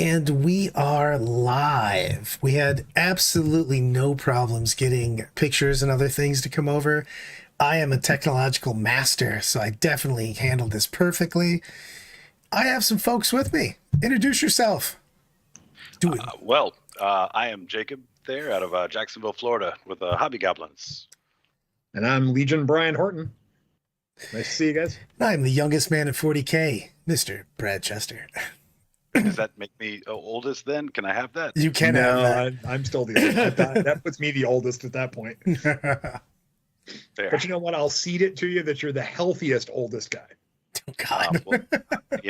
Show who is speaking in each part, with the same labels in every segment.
Speaker 1: And we are live. We had absolutely no problems getting pictures and other things to come over. I am a technological master, so I definitely handled this perfectly. I have some folks with me. Introduce yourself. Do it.
Speaker 2: I am Jacob there out of Jacksonville, Florida with Hobby Goblins.
Speaker 3: And I'm Legion Brian Horton. Nice to see you guys.
Speaker 1: I'm the youngest man at 40K, Mr. Brad Chester.
Speaker 2: Does that make me oldest then? Can I have that?
Speaker 1: You can have that.
Speaker 3: I'm still the oldest. That puts me the oldest at that point.
Speaker 2: Fair.
Speaker 3: But you know what? I'll cede it to you that you're the healthiest oldest guy.
Speaker 1: Oh, God.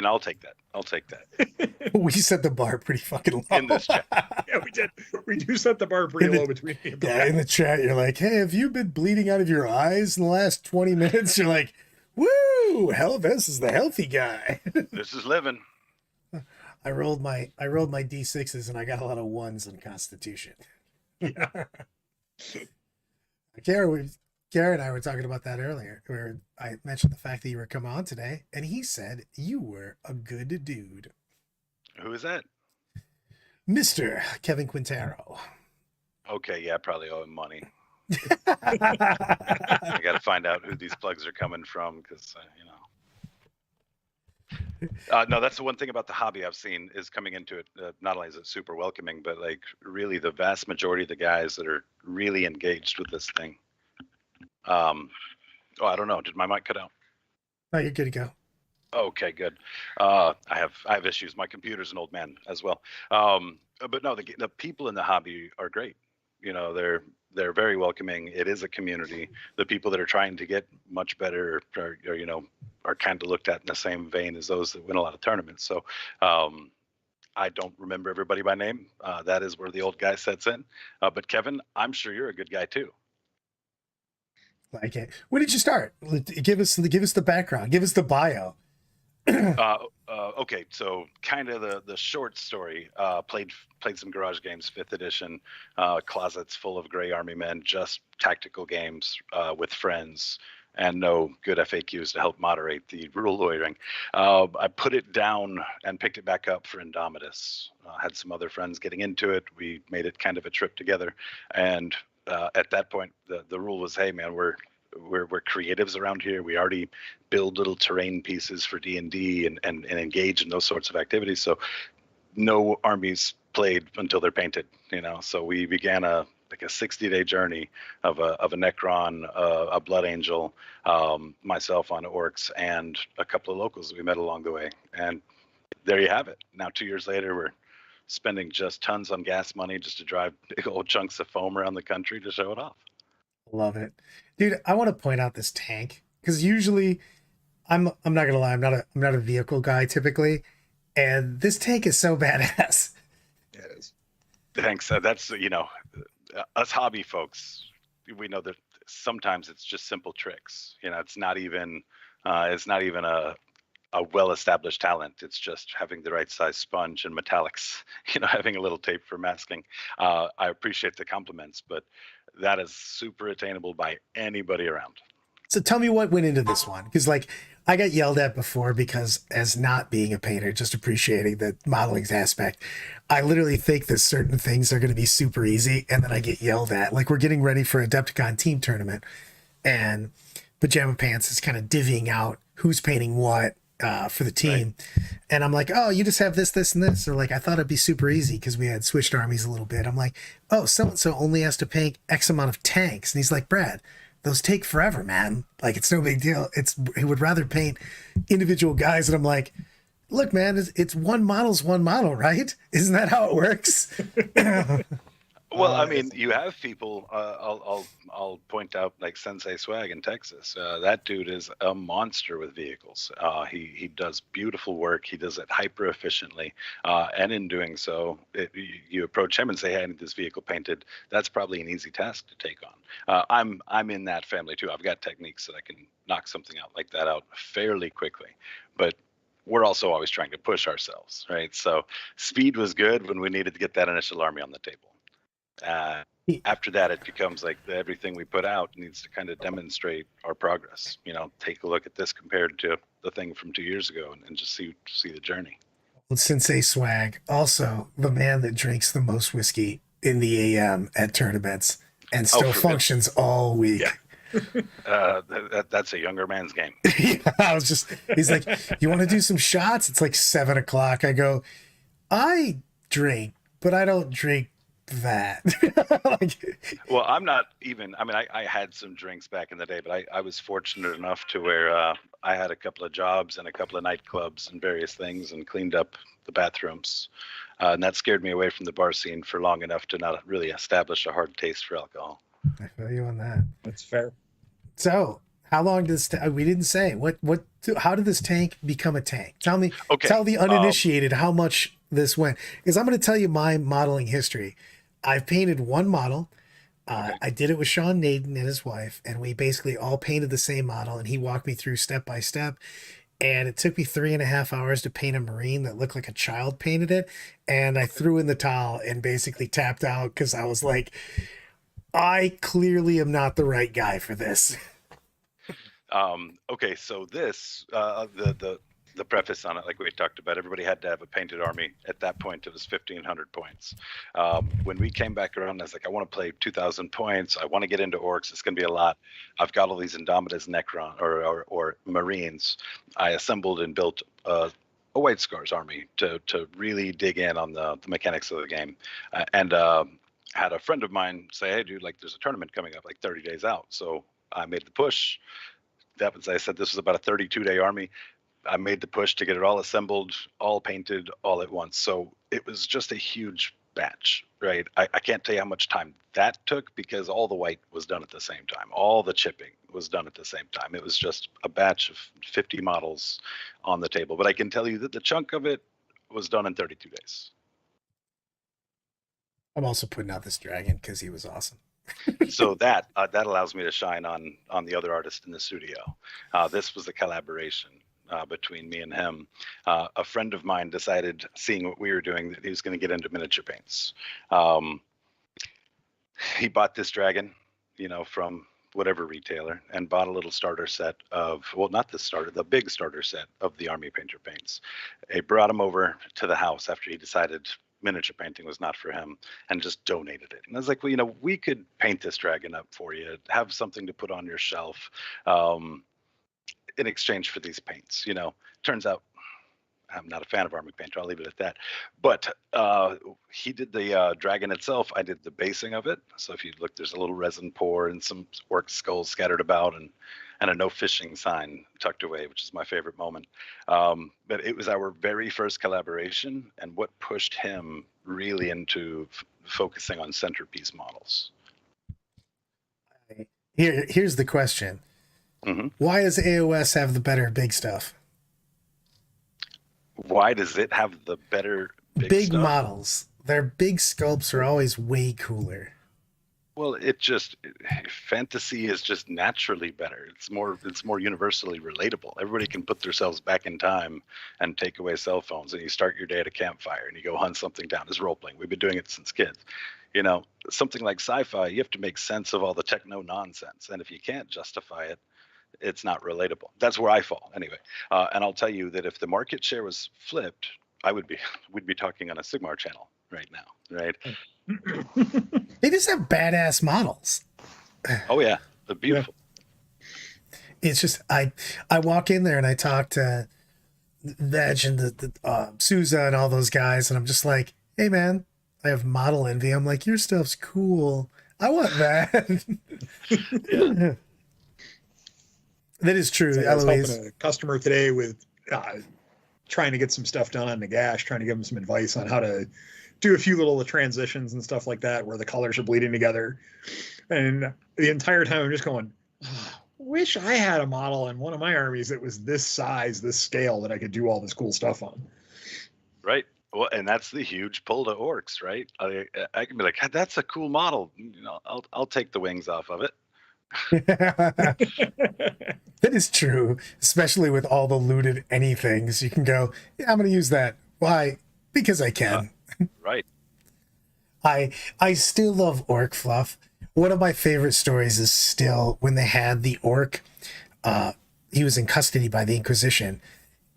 Speaker 2: I'll take that. I'll take that.
Speaker 1: We set the bar pretty fucking low.
Speaker 2: In this chat.
Speaker 3: Yeah, we did. We do set the bar pretty low between me and
Speaker 1: Yeah,
Speaker 3: Brad.
Speaker 1: in the chat, you're like, hey, have you been bleeding out of your eyes in the last 20 minutes? You're like, woo, hell, this is the healthy guy.
Speaker 2: This is living.
Speaker 1: I rolled my D6s and I got a lot of ones in Constitution.
Speaker 3: Yeah.
Speaker 1: Garrett and I were talking about that earlier, where I mentioned the fact that you were coming on today, and he said you were a good dude.
Speaker 2: Who is that?
Speaker 1: Mr. Kevin Quintero.
Speaker 2: Okay, yeah, I probably owe him money. I got to find out who these plugs are coming from because, no, that's the one thing about the hobby I've seen is coming into it. Not only is it super welcoming, but like really the vast majority of the guys that are really engaged with this thing. I don't know. Did my mic cut out?
Speaker 1: Oh, you're good to go.
Speaker 2: Okay, good. I have issues. My computer's an old man as well. But no, the people in the hobby are great. You know, they're very welcoming. It is a community. The people that are trying to get much better are kind of looked at in the same vein as those that win a lot of tournaments. So I don't remember everybody by name. That is where the old guy sets in. But Kevin, I'm sure you're a good guy too.
Speaker 1: Like it. When did you start? Give us the background. Give us the bio.
Speaker 2: Okay, so kind of the short story. Played some garage games, 5th edition, closets full of gray army men, just tactical games with friends, and no good FAQs to help moderate the rule lawyering. I put it down and picked it back up for Indomitus. Had some other friends getting into it. We made it kind of a trip together, and at that point, the rule was, hey man, we're creatives around here. We already build little terrain pieces for D&D and engage in those sorts of activities. So no armies played until they're painted, So we began a 60-day journey of a Necron, a Blood Angel, myself on orcs, and a couple of locals that we met along the way. And there you have it. Now 2 years later, we're spending just tons on gas money just to drive big old chunks of foam around the country to show it off.
Speaker 1: Love it, dude. I want to point out this tank because usually I'm not gonna lie, I'm not a vehicle guy typically, and this tank is so badass.
Speaker 3: Yeah, it is.
Speaker 2: Thanks. That's us hobby folks. We know that sometimes it's just simple tricks. It's not even a well-established talent. It's just having the right size sponge and metallics, having a little tape for masking. I appreciate the compliments, but that is super attainable by anybody around.
Speaker 1: So tell me what went into this one, because like I got yelled at before because as not being a painter, just appreciating the modeling aspect, I literally think that certain things are going to be super easy, and then I get yelled at. Like we're getting ready for Adepticon team tournament, and Pajama Pants is kind of divvying out who's painting what for the team. Right. And I'm like, oh, you just have this, this, and this. Or like, I thought it'd be super easy because we had switched armies a little bit. I'm like, oh, so-and-so only has to paint X amount of tanks. And he's like, Brad, those take forever, man. Like, it's no big deal. He would rather paint individual guys. And I'm like, look, man, it's one model's one model, right? Isn't that how it works?
Speaker 2: Well, I mean, you have people. I'll point out like Sensei Swag in Texas. That dude is a monster with vehicles. He does beautiful work. He does it hyper efficiently, and in doing so, you approach him and say, "Hey, I need this vehicle painted." That's probably an easy task to take on. I'm in that family too. I've got techniques that I can knock something out like that out fairly quickly, but we're also always trying to push ourselves, right? So speed was good when we needed to get that initial army on the table. After that, it becomes like everything we put out needs to kind of demonstrate our progress. Take a look at this compared to the thing from 2 years ago and just see the journey.
Speaker 1: Sensei swag. Also, the man that drinks the most whiskey in the AM at tournaments and still
Speaker 2: for
Speaker 1: functions all week.
Speaker 3: Yeah.
Speaker 2: That's a younger man's game.
Speaker 1: He's like, you want to do some shots? It's like 7 o'clock. I go, I drink, but I don't drink that.
Speaker 2: Well, I'm not even, I mean, I had some drinks back in the day, but I was fortunate enough to where I had a couple of jobs and a couple of nightclubs and various things and cleaned up the bathrooms. And that scared me away from the bar scene for long enough to not really establish a hard taste for alcohol.
Speaker 1: I feel you on that.
Speaker 3: That's fair.
Speaker 1: So, how long does we didn't say how did this tank become a tank? Tell me, tell the uninitiated how much this went, because I'm going to tell you my modeling history. I've painted one model. I did it with Sean Naden and his wife, and we basically all painted the same model, and he walked me through step by step. And it took me 3.5 hours to paint a Marine that looked like a child painted it. And I threw in the towel and basically tapped out because I was like, I clearly am not the right guy for this.
Speaker 2: Okay, so this the preface on it, like we talked about, everybody had to have a painted army. At that point, it was 1,500 points. When we came back around, I was like, I want to play 2,000 points. I want to get into orcs. It's going to be a lot. I've got all these Indomitus Necron or Marines. I assembled and built a White Scars army to really dig in on the mechanics of the game, and had a friend of mine say, hey, dude, like there's a tournament coming up like 30 days out. So I made the push. I said this was about a 32-day army. I made the push to get it all assembled, all painted, all at once. So it was just a huge batch, right? I can't tell you how much time that took because all the white was done at the same time. All the chipping was done at the same time. It was just a batch of 50 models on the table. But I can tell you that the chunk of it was done in 32 days.
Speaker 1: I'm also putting out this dragon because he was awesome.
Speaker 2: So that allows me to shine on the other artist in the studio. This was a collaboration between me and him. A friend of mine decided, seeing what we were doing, that he was going to get into miniature paints. He bought this dragon, from whatever retailer, and bought a little starter set of, well, not the starter, the big starter set of the Army Painter paints. He brought him over to the house after he decided miniature painting was not for him and just donated it. And I was like, well, we could paint this dragon up for you, have something to put on your shelf in exchange for these paints. Turns out I'm not a fan of Army Painter. I'll leave it at that. But he did the dragon itself. I did the basing of it. So if you look, there's a little resin pour and some orc skulls scattered about and a no fishing sign tucked away, which is my favorite moment. But it was our very first collaboration and what pushed him really into focusing on centerpiece models.
Speaker 1: Here's the question.
Speaker 2: Mm-hmm.
Speaker 1: Why does AOS have the better big stuff?
Speaker 2: Why does it have the better
Speaker 1: big
Speaker 2: stuff?
Speaker 1: Models? Their big sculpts are always way cooler.
Speaker 2: Well, fantasy is just naturally better. It's more universally relatable. Everybody can put themselves back in time and take away cell phones, and you start your day at a campfire and you go hunt something down. It's role playing. We've been doing it since kids. Something like sci-fi, you have to make sense of all the techno nonsense, and if you can't justify it, it's not relatable. That's where I fall, anyway. And I'll tell you that if the market share was flipped, we'd be talking on a Sigmar channel right now, right?
Speaker 1: They just have badass models.
Speaker 2: Oh yeah, they're beautiful.
Speaker 1: Yeah. It's just I walk in there and I talk to Veg and the Souza and all those guys, and I'm just like, hey man, I have model envy. I'm like, your stuff's cool. I want that.
Speaker 2: Yeah.
Speaker 1: That is true.
Speaker 3: So I was helping a customer today with trying to get some stuff done on Nagash, trying to give them some advice on how to do a few little transitions and stuff like that where the colors are bleeding together. And the entire time I'm just going, wish I had a model in one of my armies that was this size, this scale, that I could do all this cool stuff on.
Speaker 2: Right. Well, and that's the huge pull to orcs, right? I can be like, that's a cool model. I'll take the wings off of it.
Speaker 1: That is true, especially with all the looted anythings. You can go, yeah, I'm going to use that. Why? Because I can.
Speaker 2: Right.
Speaker 1: I still love orc fluff. One of my favorite stories is still when they had the orc. He was in custody by the Inquisition,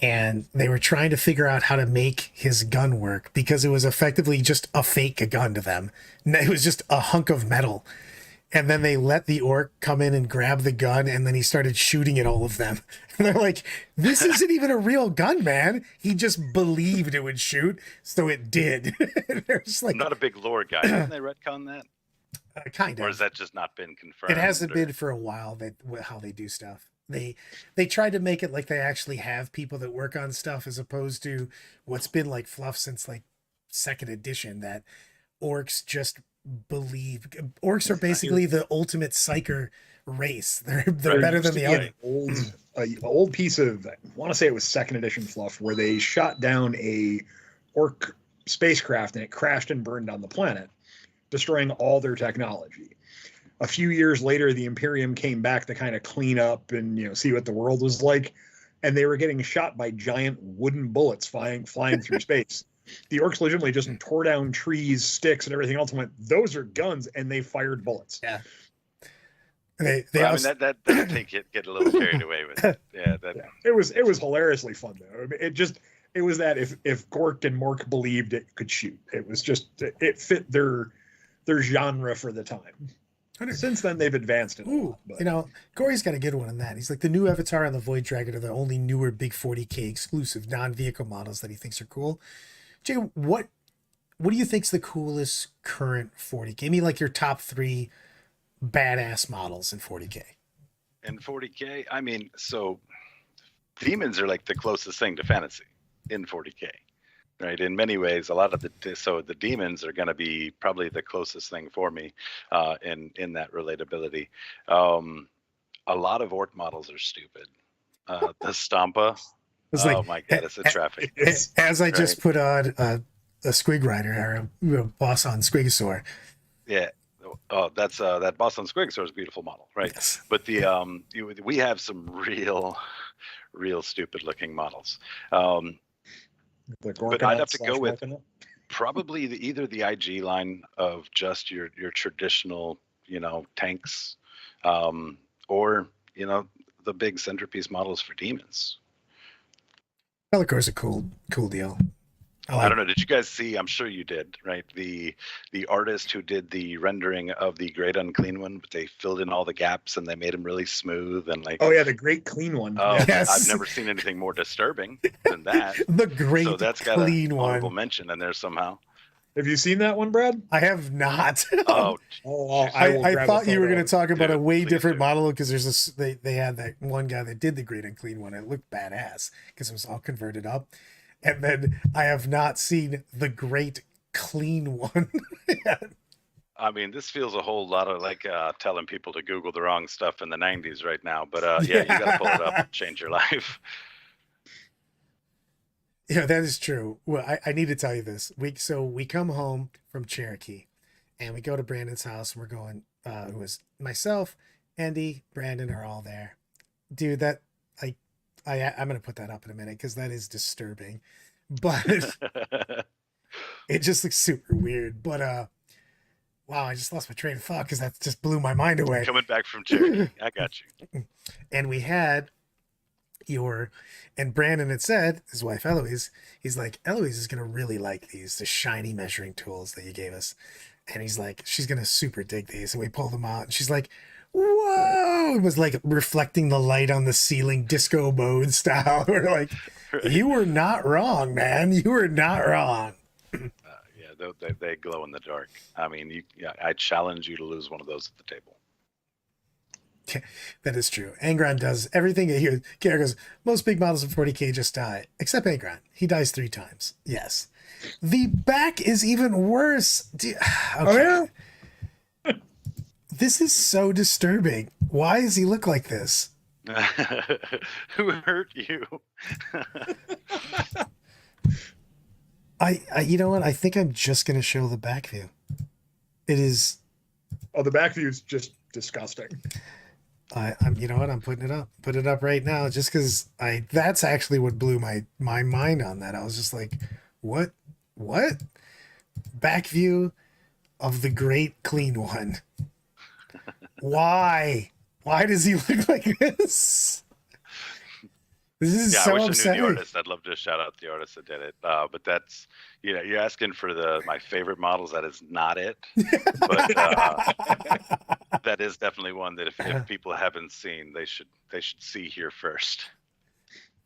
Speaker 1: and they were trying to figure out how to make his gun work because it was effectively just a fake gun to them. It was just a hunk of metal. And then they let the orc come in and grab the gun, and then he started shooting at all of them. And they're like, this isn't even a real gun, man. He just believed it would shoot, so it did. And they're just like,
Speaker 2: I'm not a big lore guy. Didn't they retcon that?
Speaker 1: Kind of.
Speaker 2: Or has that just not been confirmed?
Speaker 1: It hasn't been for a while that how they do stuff. They tried to make it like they actually have people that work on stuff, as opposed to what's been like fluff since like second edition, that orcs just believe. Orcs are basically the ultimate psyker race. They're better than the other.
Speaker 3: An old piece of, I want to say it was second edition fluff, where they shot down a orc spacecraft and it crashed and burned on the planet, destroying all their technology. A few years later, the Imperium came back to kind of clean up and see what the world was like, and they were getting shot by giant wooden bullets flying through space. The orcs legitimately just tore down trees, sticks, and everything else, and went, "Those are guns," and they fired bullets.
Speaker 1: Yeah.
Speaker 2: I mean, that take get a little carried away with it. Yeah,
Speaker 3: It was hilariously fun though. I mean, it was that if Gork and Mork believed it could shoot, it was just, it fit their genre for the time. Since then, they've advanced it a lot. But.
Speaker 1: Corey's got a good one on that. He's like, the new Avatar and the Void Dragon are the only newer big 40K exclusive non-vehicle models that he thinks are cool. Jay, what do you think's the coolest current 40K? Give me like your top 3 badass models in 40K.
Speaker 2: In 40K, I mean, so demons are like the closest thing to fantasy in 40K. Right, in many ways, a lot of the demons are going to be probably the closest thing for me in that relatability. A lot lot of orc models are stupid. The Stampa, my god, it's a traffic.
Speaker 1: As I just put on a Squig Rider, or a boss on Squigosaur.
Speaker 2: Yeah. Oh, that's that Boston Squigsaur is a beautiful model, right?
Speaker 1: Yes.
Speaker 2: But we have some real stupid looking models. But I'd have to go with probably either the IG line of just your traditional, tanks, or the big centerpiece models for demons.
Speaker 1: Pellicor's a cool deal.
Speaker 2: I don't know. Did you guys see? I'm sure you did, right? The artist who did the rendering of the Great Unclean One, but they filled in all the gaps and they made him really smooth and like.
Speaker 3: Oh yeah, the Great Clean One.
Speaker 2: Oh,
Speaker 1: yes.
Speaker 2: I've never seen anything more disturbing than that.
Speaker 1: The Great
Speaker 2: so that's got
Speaker 1: Clean
Speaker 2: an
Speaker 1: One.
Speaker 2: honorable mention in there somehow.
Speaker 3: Have you seen that one, Brad?
Speaker 1: I have not.
Speaker 3: I
Speaker 1: thought you were going to talk about a way different
Speaker 2: do.
Speaker 1: model because they had that one guy that did the Great Unclean One. It looked badass because it was all converted up. And then I have not seen the Great Clean One yet.
Speaker 2: I mean, this feels a whole lot of like telling people to Google the wrong stuff in the 90s right now. But yeah, you got to pull it up and change your life.
Speaker 1: Yeah, that is true. Well, I need to tell you this. We come home from Cherokee and we go to Brandon's house and we're going, it was myself, Andy, Brandon are all there. Dude, I'm going to put that up in a minute because that is disturbing, but it just looks super weird. But, wow, I just lost my train of thought because that just blew my mind away.
Speaker 2: Coming back from Cherokee. I got you.
Speaker 1: And we had and Brandon had said, his wife Eloise, he's like, Eloise is going to really like these, the shiny measuring tools that you gave us. And he's like, she's going to super dig these. And we pulled them out and she's like, whoa, it was like reflecting the light on the ceiling, disco mode style. We're like, you were not wrong, man. You were not wrong.
Speaker 2: Yeah, they glow in the dark. I mean, I challenge you to lose one of those at the table.
Speaker 1: That is true. Angron does everything. Kara goes, most big models of 40K just die, except Angron. He dies 3 times. Yes. The back is even worse. Okay.
Speaker 3: Oh, yeah?
Speaker 1: This is so disturbing. Why does he look like this?
Speaker 2: Who hurt you?
Speaker 1: I you know what? I think I'm just going to show the back view. It is.
Speaker 3: Oh, the back view is just disgusting.
Speaker 1: I'm you know what? I'm putting it up. Put it up right now just because that's actually what blew my mind on that. I was just like, what? Back view of the Great Clean One. Why? Why does he look like this? This is
Speaker 2: Yeah, I
Speaker 1: so
Speaker 2: wish I knew the
Speaker 1: upsetting.
Speaker 2: artist. I'd love to shout out the artist that did it. But that's, you're asking for my favorite models. That is not it. But that is definitely one that if people haven't seen, they should see here first.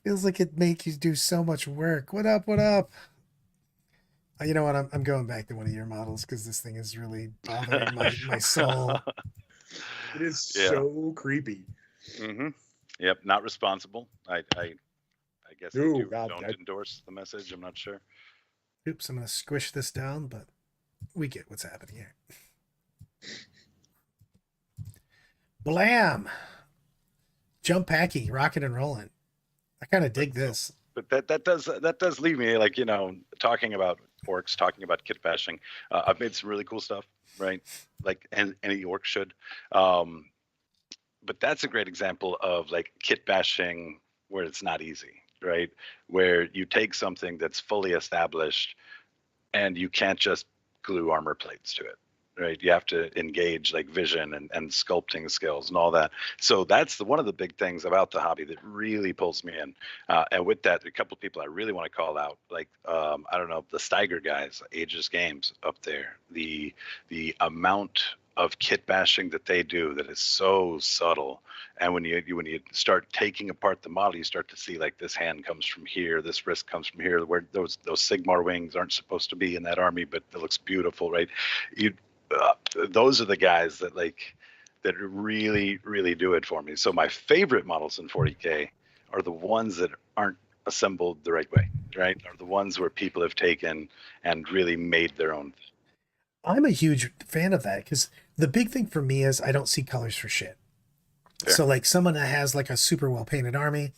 Speaker 1: Feels like it make you do so much work. What up? What up? You know what? I'm going back to one of your models because this thing is really bothering my soul.
Speaker 3: It is
Speaker 2: Yeah.
Speaker 3: so creepy.
Speaker 2: Mm-hmm. Yep. Not responsible. I guess
Speaker 3: Ooh,
Speaker 2: I
Speaker 3: God,
Speaker 2: don't endorse the message. I'm not sure.
Speaker 1: Oops, I'm gonna squish this down, but we get what's happening here. Blam! Jump packy, rocking and rolling. I kind of dig this.
Speaker 2: But that does leave me, like, talking about orcs, talking about kit bashing. I've made some really cool stuff, right? Like, and any orc should. But that's a great example of like kit bashing where it's not easy, right? Where you take something that's fully established and you can't just glue armor plates to it, right? You have to engage like vision and sculpting skills and all that. So that's one of the big things about the hobby that really pulls me in. And with that, a couple of people I really want to call out, like I don't know, the Steiger guys, Aegis Games up there. The amount of kit bashing that they do that is so subtle, and when you start taking apart the model, you start to see like this hand comes from here, this wrist comes from here, where those Sigmar wings aren't supposed to be in that army, but it looks beautiful, right? Those are the guys that really do it for me. So my favorite models in 40K are the ones that aren't assembled the right way, right? Are the ones where people have taken and really made their own.
Speaker 1: I'm a huge fan of that because the big thing for me is I don't see colors for shit.
Speaker 2: Fair.
Speaker 1: So like someone that has like a super well painted army,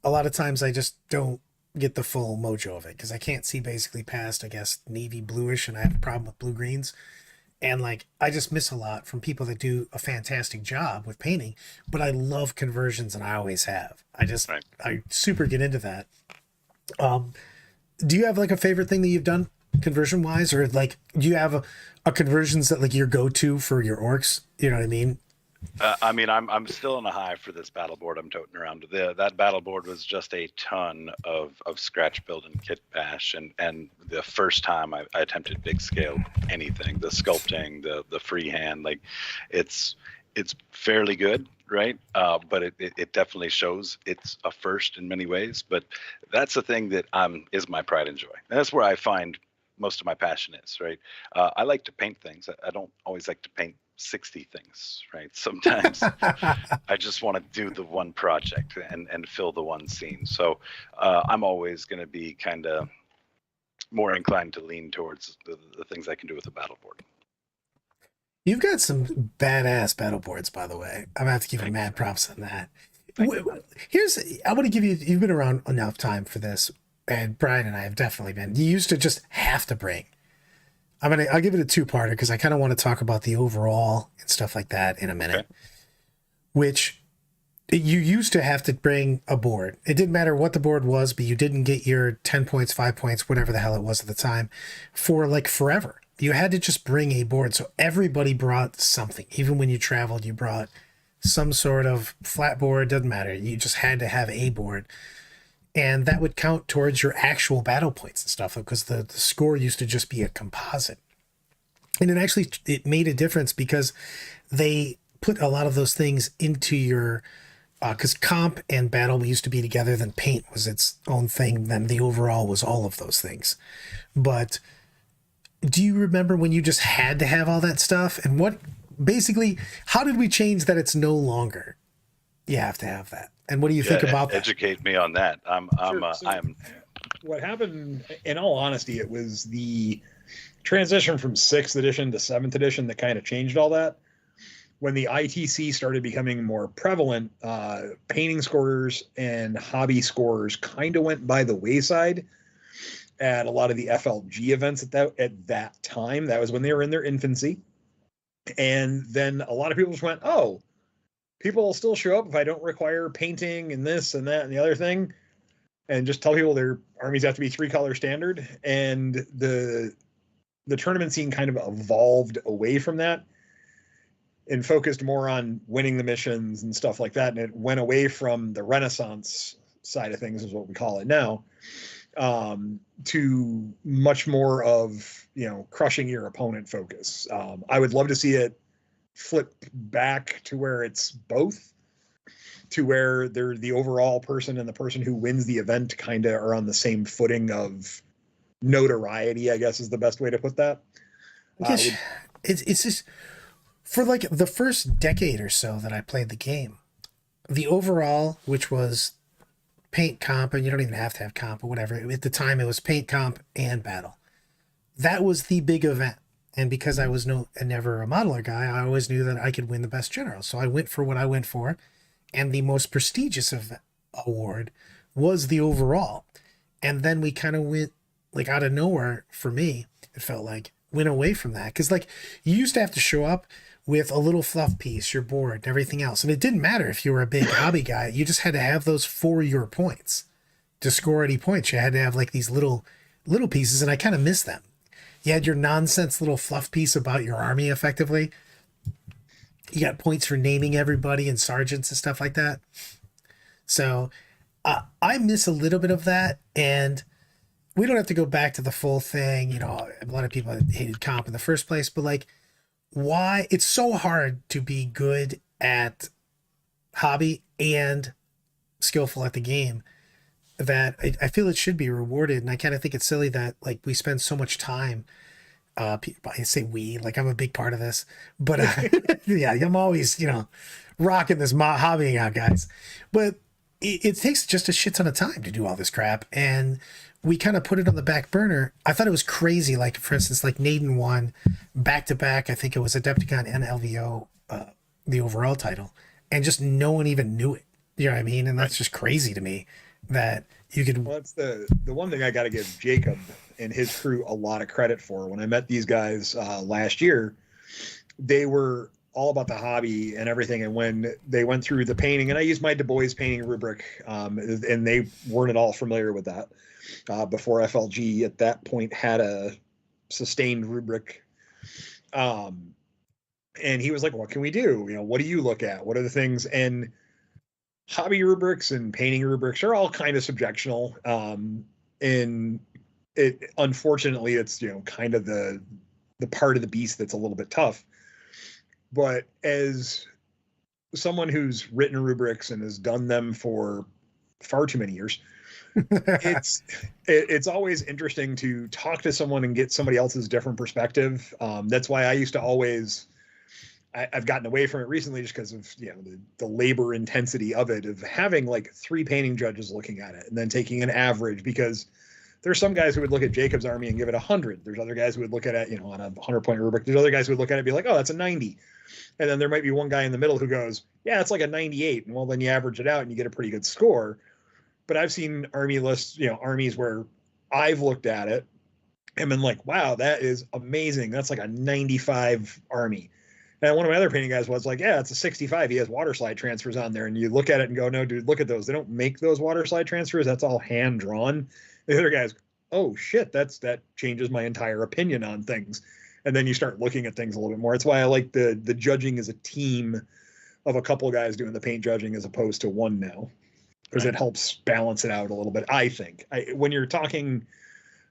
Speaker 1: a lot of times I just don't get the full mojo of it because I can't see basically past, I guess, navy bluish, and I have a problem with blue greens. And like I just miss a lot from people that do a fantastic job with painting, but I love conversions and I always have.
Speaker 2: Right.
Speaker 1: I super get into that. Do you have like a favorite thing that you've done conversion wise, or like do you have a conversions that like your go-to for your orcs? You know what I mean?
Speaker 2: I mean, I'm still on a high for this battle board I'm toting around. That battle board was just a ton of scratch build and kit bash, and the first time I attempted big scale anything, the sculpting, the freehand, like it's fairly good, right? But it definitely shows it's a first in many ways. But that's the thing that is my pride and joy, and that's where I find most of my passion is, right? I like to paint things. I don't always like to paint 60 things, right? Sometimes I just want to do the one project and fill the one scene. So I'm always going to be kind of more inclined to lean towards the things I can do with a battle board.
Speaker 1: You've got some badass battle boards, by the way. I'm gonna have to give you mad props on that. I want to give you, you've been around enough time for this, and Brian and I have definitely been. You used to just have to bring. I'll give it a two-parter because I kind of want to talk about the overall and stuff like that in a minute. Okay. Which you used to have to bring a board. It didn't matter what the board was, but you didn't get your 10 points, 5 points, whatever the hell it was at the time, for like forever. You had to just bring a board. So everybody brought something. Even when you traveled, you brought some sort of flat board. Doesn't matter. You just had to have a board. And that would count towards your actual battle points and stuff, because the score used to just be a composite. And it made a difference because they put a lot of those things into your, because comp and battle used to be together, then paint was its own thing, then the overall was all of those things. But do you remember when you just had to have all that stuff? And how did we change that it's no longer you have to have that? And what do you think about that?
Speaker 2: Educate me on that.
Speaker 3: What happened, in all honesty, it was the transition from 6th edition to 7th edition that kind of changed all that. When the ITC started becoming more prevalent, painting scorers and hobby scorers kind of went by the wayside at a lot of the FLG events at that time. That was when they were in their infancy. And then a lot of people just went, oh, people will still show up if I don't require painting and this and that and the other thing, and just tell people their armies have to be 3-color standard. And the tournament scene kind of evolved away from that and focused more on winning the missions and stuff like that. And it went away from the Renaissance side of things is what we call it now, to much more of, crushing your opponent focus. I would love to see it flip back to where it's both, to where they're the overall person and the person who wins the event kind of are on the same footing of notoriety, I guess is the best way to put that.
Speaker 1: It's just for like the first decade or so that I played the game, the overall, which was paint comp, and you don't even have to have comp or whatever. At the time, it was paint comp and battle. That was the big event. And because I was never a modeler guy, I always knew that I could win the best general. So I went for what I went for. And the most prestigious award was the overall. And then we kind of went, like, out of nowhere, for me, it felt like, went away from that. Because, like, you used to have to show up with a little fluff piece, your board, and everything else. And it didn't matter if you were a big hobby guy. You just had to have those for your points. To score any points, you had to have, like, these little pieces, and I kind of miss them. You had your nonsense little fluff piece about your army, effectively. You got points for naming everybody and sergeants and stuff like that. So I miss a little bit of that. And we don't have to go back to the full thing. A lot of people hated comp in the first place. But, like, why? It's so hard to be good at hobby and skillful at the game that I feel it should be rewarded. And I kind of think it's silly that, like, we spend so much time. I say we, like, I'm a big part of this, but yeah, I'm always, rocking this hobbying out, guys. But it takes just a shit ton of time to do all this crap. And we kind of put it on the back burner. I thought it was crazy. Like, for instance, like Naden won back to back. I think it was Adepticon and LVO, the overall title, and just no one even knew it. You know what I mean? And that's just crazy to me. That you could.
Speaker 3: Well, that's the one thing I got to give Jacob and his crew a lot of credit for. When I met these guys last year, they were all about the hobby and everything. And when they went through the painting, and I used my Du Bois painting rubric, and they weren't at all familiar with that before FLG at that point had a sustained rubric. And he was like, "What can we do? What do you look at? What are the things?" And hobby rubrics and painting rubrics are all kind of subjectional. And it, unfortunately, it's, kind of the part of the beast that's a little bit tough. But as someone who's written rubrics and has done them for far too many years, it's always interesting to talk to someone and get somebody else's different perspective. That's why I used to always, I've gotten away from it recently just because of the labor intensity of it, of having like 3 painting judges looking at it and then taking an average, because there's some guys who would look at Jacob's army and give it 100. There's other guys who would look at it, on a 100-point rubric. There's other guys who would look at it and be like, oh, that's a 90. And then there might be one guy in the middle who goes, yeah, it's like a 98. And well, then you average it out and you get a pretty good score. But I've seen army lists, armies where I've looked at it and been like, wow, that is amazing. That's like a 95 army. And one of my other painting guys was like, yeah, it's a 65. He has water slide transfers on there. And you look at it and go, no, dude, look at those. They don't make those water slide transfers. That's all hand drawn. The other guys, oh shit, that changes my entire opinion on things. And then you start looking at things a little bit more. It's why I like the judging as a team of a couple guys doing the paint judging as opposed to one now, because it helps balance it out a little bit. I think when you're talking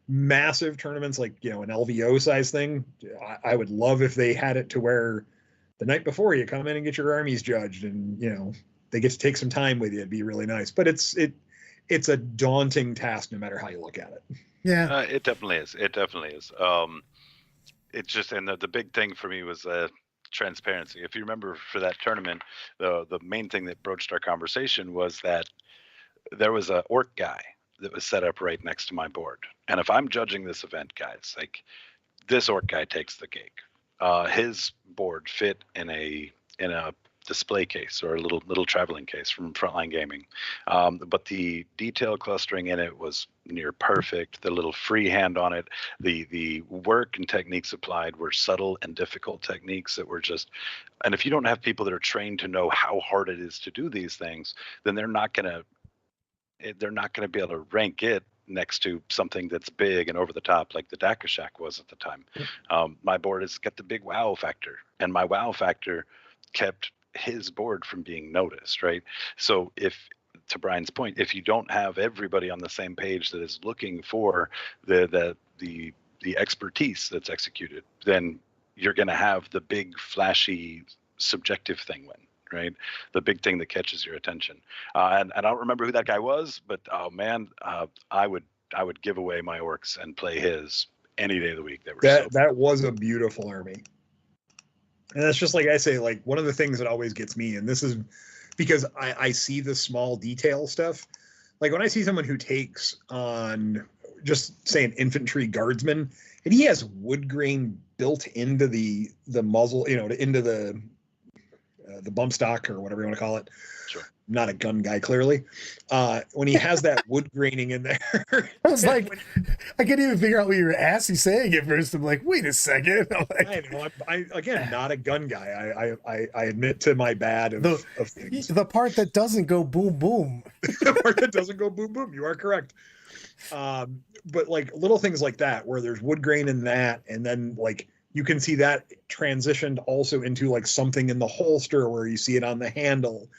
Speaker 3: massive tournaments, like, an LVO size thing, I would love if they had it to where the night before you come in and get your armies judged, and they get to take some time with you. It'd be really nice. But it's a daunting task no matter how you look at it.
Speaker 1: Yeah,
Speaker 2: it definitely is. It definitely is. It's just, and the big thing for me was transparency. If you remember, for that tournament, the main thing that broached our conversation was that there was a orc guy that was set up right next to my board. And if I'm judging this event, guys, like, this orc guy takes the cake. His board fit in a display case, or a little traveling case from Frontline Gaming. But the detail clustering in it was near perfect. The little freehand on it, the work and techniques applied were subtle and difficult techniques that were just, and if you don't have people that are trained to know how hard it is to do these things, then they're not going to be able to rank it next to something that's big and over the top, like the Dakashak was at the time. My board has got the big wow factor, and my wow factor kept his board from being noticed, right? So if to Brian's point, if you don't have everybody on the same page that is looking for the expertise that's executed, then you're going to have the big flashy subjective thing win, right? The big thing that catches your attention. And I don't remember who that guy was, but oh man, I would give away my orcs and play his any day of the week.
Speaker 3: That was a beautiful army. And that's just like I say, like one of the things that always gets me, and this is because I see the small detail stuff. Like when I see someone who takes on just say an infantry guardsman, and he has wood grain built into the muzzle, into the bump stock or whatever you want to call it.
Speaker 2: Sure.
Speaker 3: I'm not a gun guy, clearly. When he has that wood graining in there,
Speaker 1: I was like, I couldn't even figure out what you were actually saying at first. I'm like, wait a second.
Speaker 3: I know. I again, not a gun guy. I admit to my bad of things.
Speaker 1: The part that doesn't go boom boom.
Speaker 3: The part that doesn't go boom boom. You are correct. But like little things like that, where there's wood grain in that, and then like you can see that transitioned also into like something in the holster where you see it on the handle.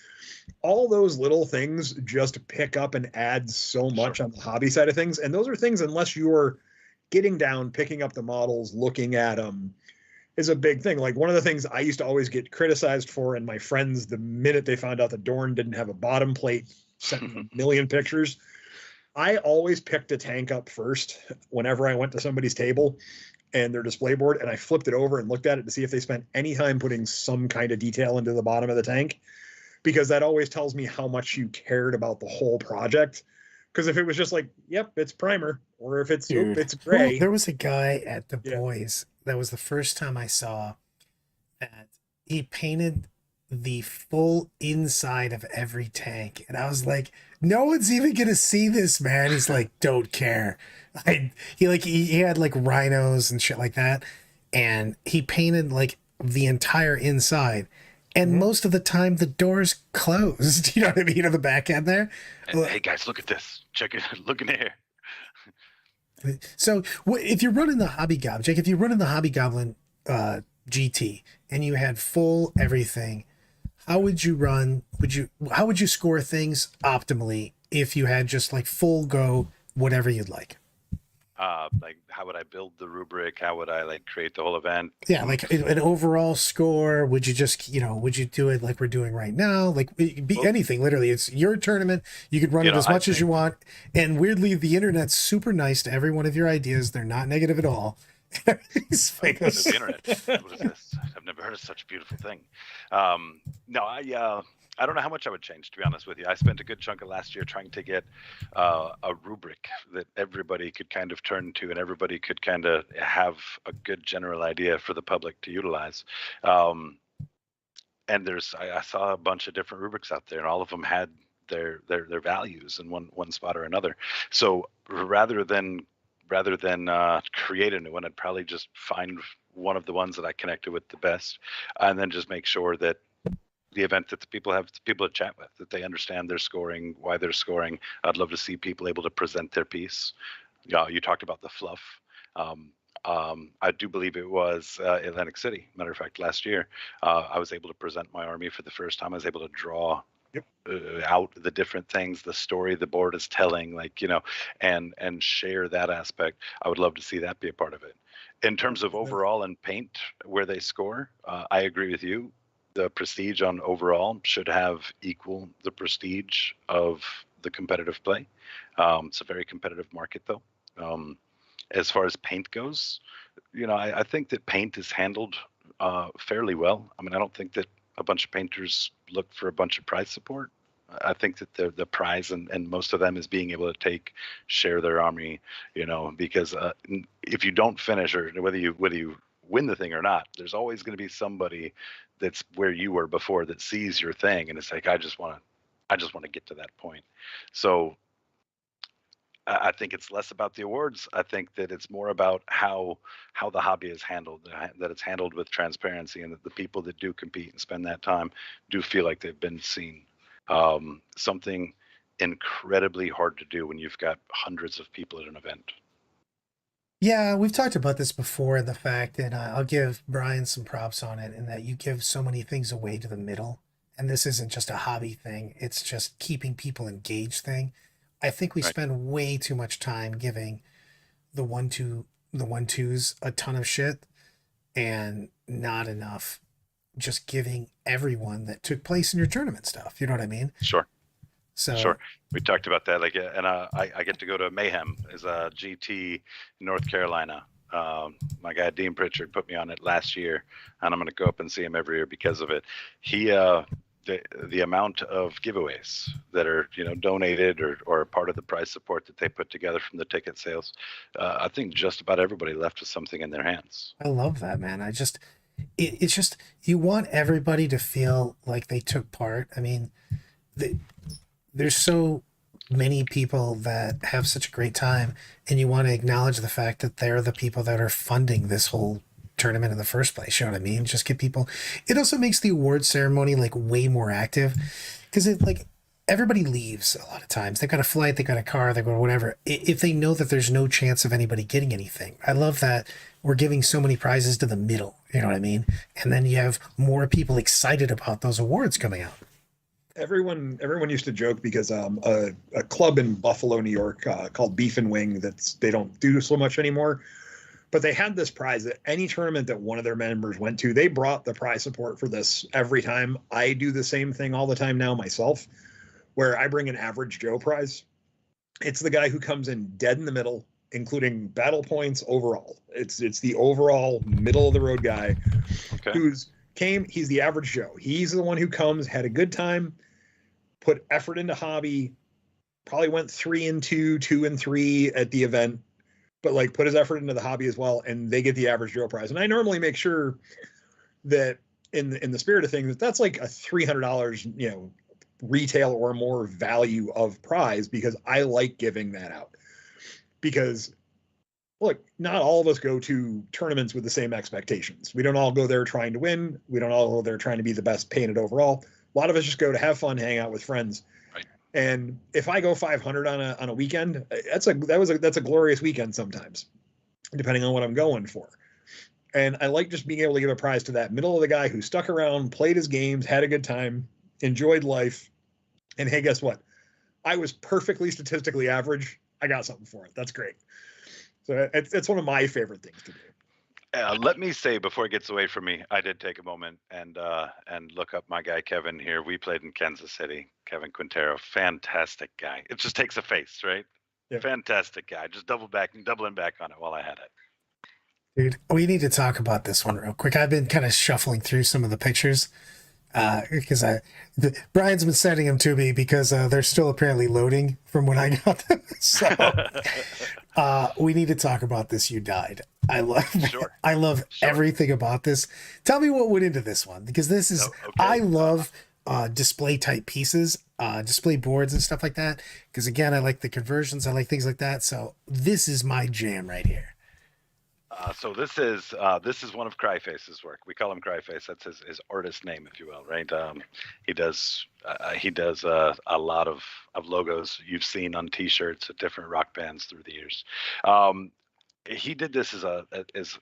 Speaker 3: All those little things just pick up and add so much on the hobby side of things. And those are things, unless you're getting down, picking up the models, looking at them, is a big thing. Like one of the things I used to always get criticized for, and my friends, the minute they found out that Dorn didn't have a bottom plate, sent me a million pictures. I always picked a tank up first whenever I went to somebody's table and their display board, and I flipped it over and looked at it to see if they spent any time putting some kind of detail into the bottom of the tank, because that always tells me how much you cared about the whole project. Because if it was just like, yep, it's primer, or if it's it's gray.
Speaker 1: Well, there was a guy at the Boys that was the first time I saw that he painted the full inside of every tank, and I was like, no one's even gonna see this, man. He's like, don't care. He had like rhinos and shit like that, and he painted like the entire inside, and most of the time the door's closed. You know what I mean? On the back end there.
Speaker 2: And, hey guys, look at this. Check it. Look in here.
Speaker 1: So if you're running the Hobby Goblin, Jake, if you're running the Hobby Goblin GT and you had full everything, how would you run? How would you score things optimally if you had just like full go, whatever you'd like?
Speaker 2: Like how would I build the rubric? How would I like create the whole event?
Speaker 1: Yeah, like an overall score. Would you just, would you do it like we're doing right now? Like anything, literally. It's your tournament. You could run it as much as you want. And weirdly, the internet's super nice to every one of your ideas. They're not negative at all.
Speaker 2: It's like, what is the internet? What is this? I've never heard of such a beautiful thing. No, I don't know how much I would change, to be honest with you. I spent a good chunk of last year trying to get a rubric that everybody could kind of turn to and everybody could kind of have a good general idea for the public to utilize. And I saw a bunch of different rubrics out there, and all of them had their values in one spot or another. So rather than create a new one, I'd probably just find one of the ones that I connected with the best, and then just make sure that the event that the people to chat with, that they understand their scoring, why they're scoring. I'd love to see people able to present their piece. You talked about the fluff. I do believe it was Atlantic City. Matter of fact, last year, I was able to present my army for the first time. I was able to draw out the different things, the story the board is telling, and share that aspect. I would love to see that be a part of it. In terms of overall and paint, where they score, I agree with you. The prestige on overall should have equal the prestige of the competitive play. It's a very competitive market, though. As far as paint goes, I think that paint is handled fairly well. I mean, I don't think that a bunch of painters look for a bunch of prize support. I think that the prize and most of them is being able to share their army, because if you don't finish, or whether you win the thing or not, there's always going to be somebody that's where you were before that sees your thing, and it's like, I just want to get to that point. So I think it's less about the awards. I think that it's more about how the hobby is handled, that it's handled with transparency, and that the people that do compete and spend that time do feel like they've been seen. Something incredibly hard to do when you've got hundreds of people at an event.
Speaker 1: Yeah, we've talked about this before, the fact that I'll give Brian some props on it, and that you give so many things away to the middle. and this isn't just a hobby thing, it's just keeping people engaged thing. I think we
Speaker 2: Right.
Speaker 1: spend way too much time giving the the 1-2s a ton of shit and not enough just giving everyone that took place in your tournament stuff. You know what I mean?
Speaker 2: Sure. Sure.
Speaker 1: So
Speaker 2: We talked about that. Like, and I get to go to Mayhem as a GT in North Carolina. My guy Dean Pritchard put me on it last year, and I'm going to go up and see him every year because of it. He, the amount of giveaways that are donated or part of the prize support that they put together from the ticket sales, I think just about everybody left with something in their hands.
Speaker 1: I love that, man. It's just you want everybody to feel like they took part. I mean, the, there's so many people that have such a great time, and you want to acknowledge the fact that they're the people that are funding this whole tournament in the first place. You know what I mean? Just get people. It also makes the award ceremony like way more active because it like everybody leaves a lot of times. They've got a flight, they've got a car, they go whatever. If they know that there's no chance of anybody getting anything, I love that we're giving so many prizes to the middle. You know what I mean? And then you have more people excited about those awards coming out.
Speaker 3: Everyone used to joke because a club in Buffalo, New York, called Beef and Wing, they don't do so much anymore, but they had this prize that any tournament that one of their members went to, they brought the prize support for this every time. I do the same thing all the time now myself, where I bring an average Joe prize. It's the guy who comes in dead in the middle, including battle points overall. It's the overall middle of the road guy
Speaker 2: Okay.
Speaker 3: he's the average Joe. He's the one who comes, had a good time, put effort into hobby, probably went 3-2, 2-3 at the event, but like put his effort into the hobby as well, and they get the average Joe prize. And I normally make sure that in the spirit of things, that's like a $300, retail or more value of prize, because I like giving that out. Because look, not all of us go to tournaments with the same expectations. We don't all go there trying to win. We don't all go there trying to be the best painted overall. A lot of us just go to have fun, hang out with friends.
Speaker 2: Right.
Speaker 3: And if I go 500 on a weekend, that's a glorious weekend sometimes, depending on what I'm going for. And I like just being able to give a prize to that middle of the guy who stuck around, played his games, had a good time, enjoyed life. And hey, guess what? I was perfectly statistically average. I got something for it. That's great. So it's one of my favorite things to do.
Speaker 2: Let me say before it gets away from me, I did take a moment and look up my guy Kevin here. We played in Kansas City. Kevin Quintero, fantastic guy. It just takes a face, right?
Speaker 3: Yep.
Speaker 2: Fantastic guy. Just doubling back on it while I had it.
Speaker 1: Dude, we need to talk about this one real quick. I've been kind of shuffling through some of the pictures because Brian's been sending them to me because they're still apparently loading from when I got them. So we need to talk about this. You died.
Speaker 2: Sure.
Speaker 1: I love everything about this. Tell me what went into this one, because this is
Speaker 2: Okay.
Speaker 1: I love display type pieces, display boards and stuff like that. Because again, I like the conversions. I like things like that. So this is my jam right here.
Speaker 2: So this is one of Cryface's work. We call him Cryface. That's his artist name, if you will, right? He does a lot of logos you've seen on T-shirts at different rock bands through the years. He did this as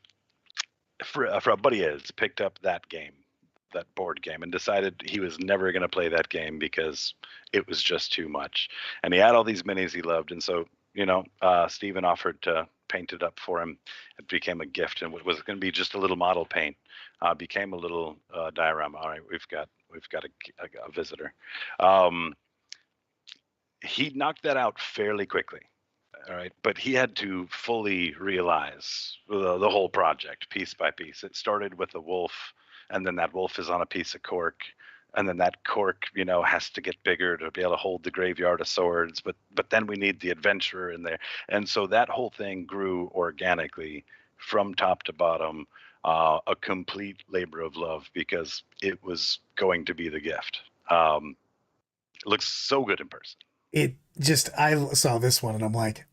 Speaker 2: for a buddy of his, picked up that board game, and decided he was never going to play that game because it was just too much. And he had all these minis he loved, and so Steven offered to paint it up for him. It became a gift, and what was going to be just a little model paint became a little diorama. All right, we've got a visitor. He knocked that out fairly quickly. All right, but he had to fully realize the whole project piece by piece. It started with a wolf, and then that wolf is on a piece of cork, and then that cork, has to get bigger to be able to hold the graveyard of swords. But then we need the adventurer in there, and so that whole thing grew organically from top to bottom, a complete labor of love, because it was going to be the gift. It looks so good in person.
Speaker 1: I saw this one and I'm like,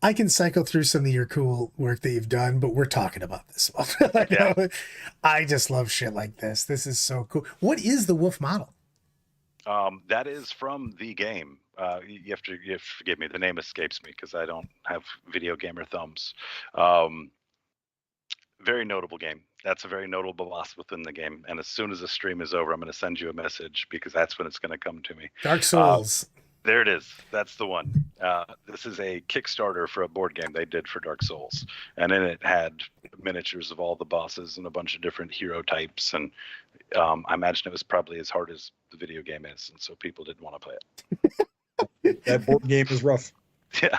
Speaker 1: I can cycle through some of your cool work that you've done, but we're talking about this one.
Speaker 2: Yeah.
Speaker 1: I just love shit like this. This is so cool. What is the wolf model?
Speaker 2: That is from the game. You have to forgive me. The name escapes me because I don't have video gamer thumbs. Very notable game. That's a very notable boss within the game. And as soon as the stream is over, I'm going to send you a message because that's when it's going to come to me.
Speaker 1: Dark Souls.
Speaker 2: There it is. That's the one. This is a Kickstarter for a board game they did for Dark Souls. And in it had miniatures of all the bosses and a bunch of different hero types. And I imagine it was probably as hard as the video game is. And so people didn't want to play it.
Speaker 3: That board game is rough.
Speaker 2: Yeah.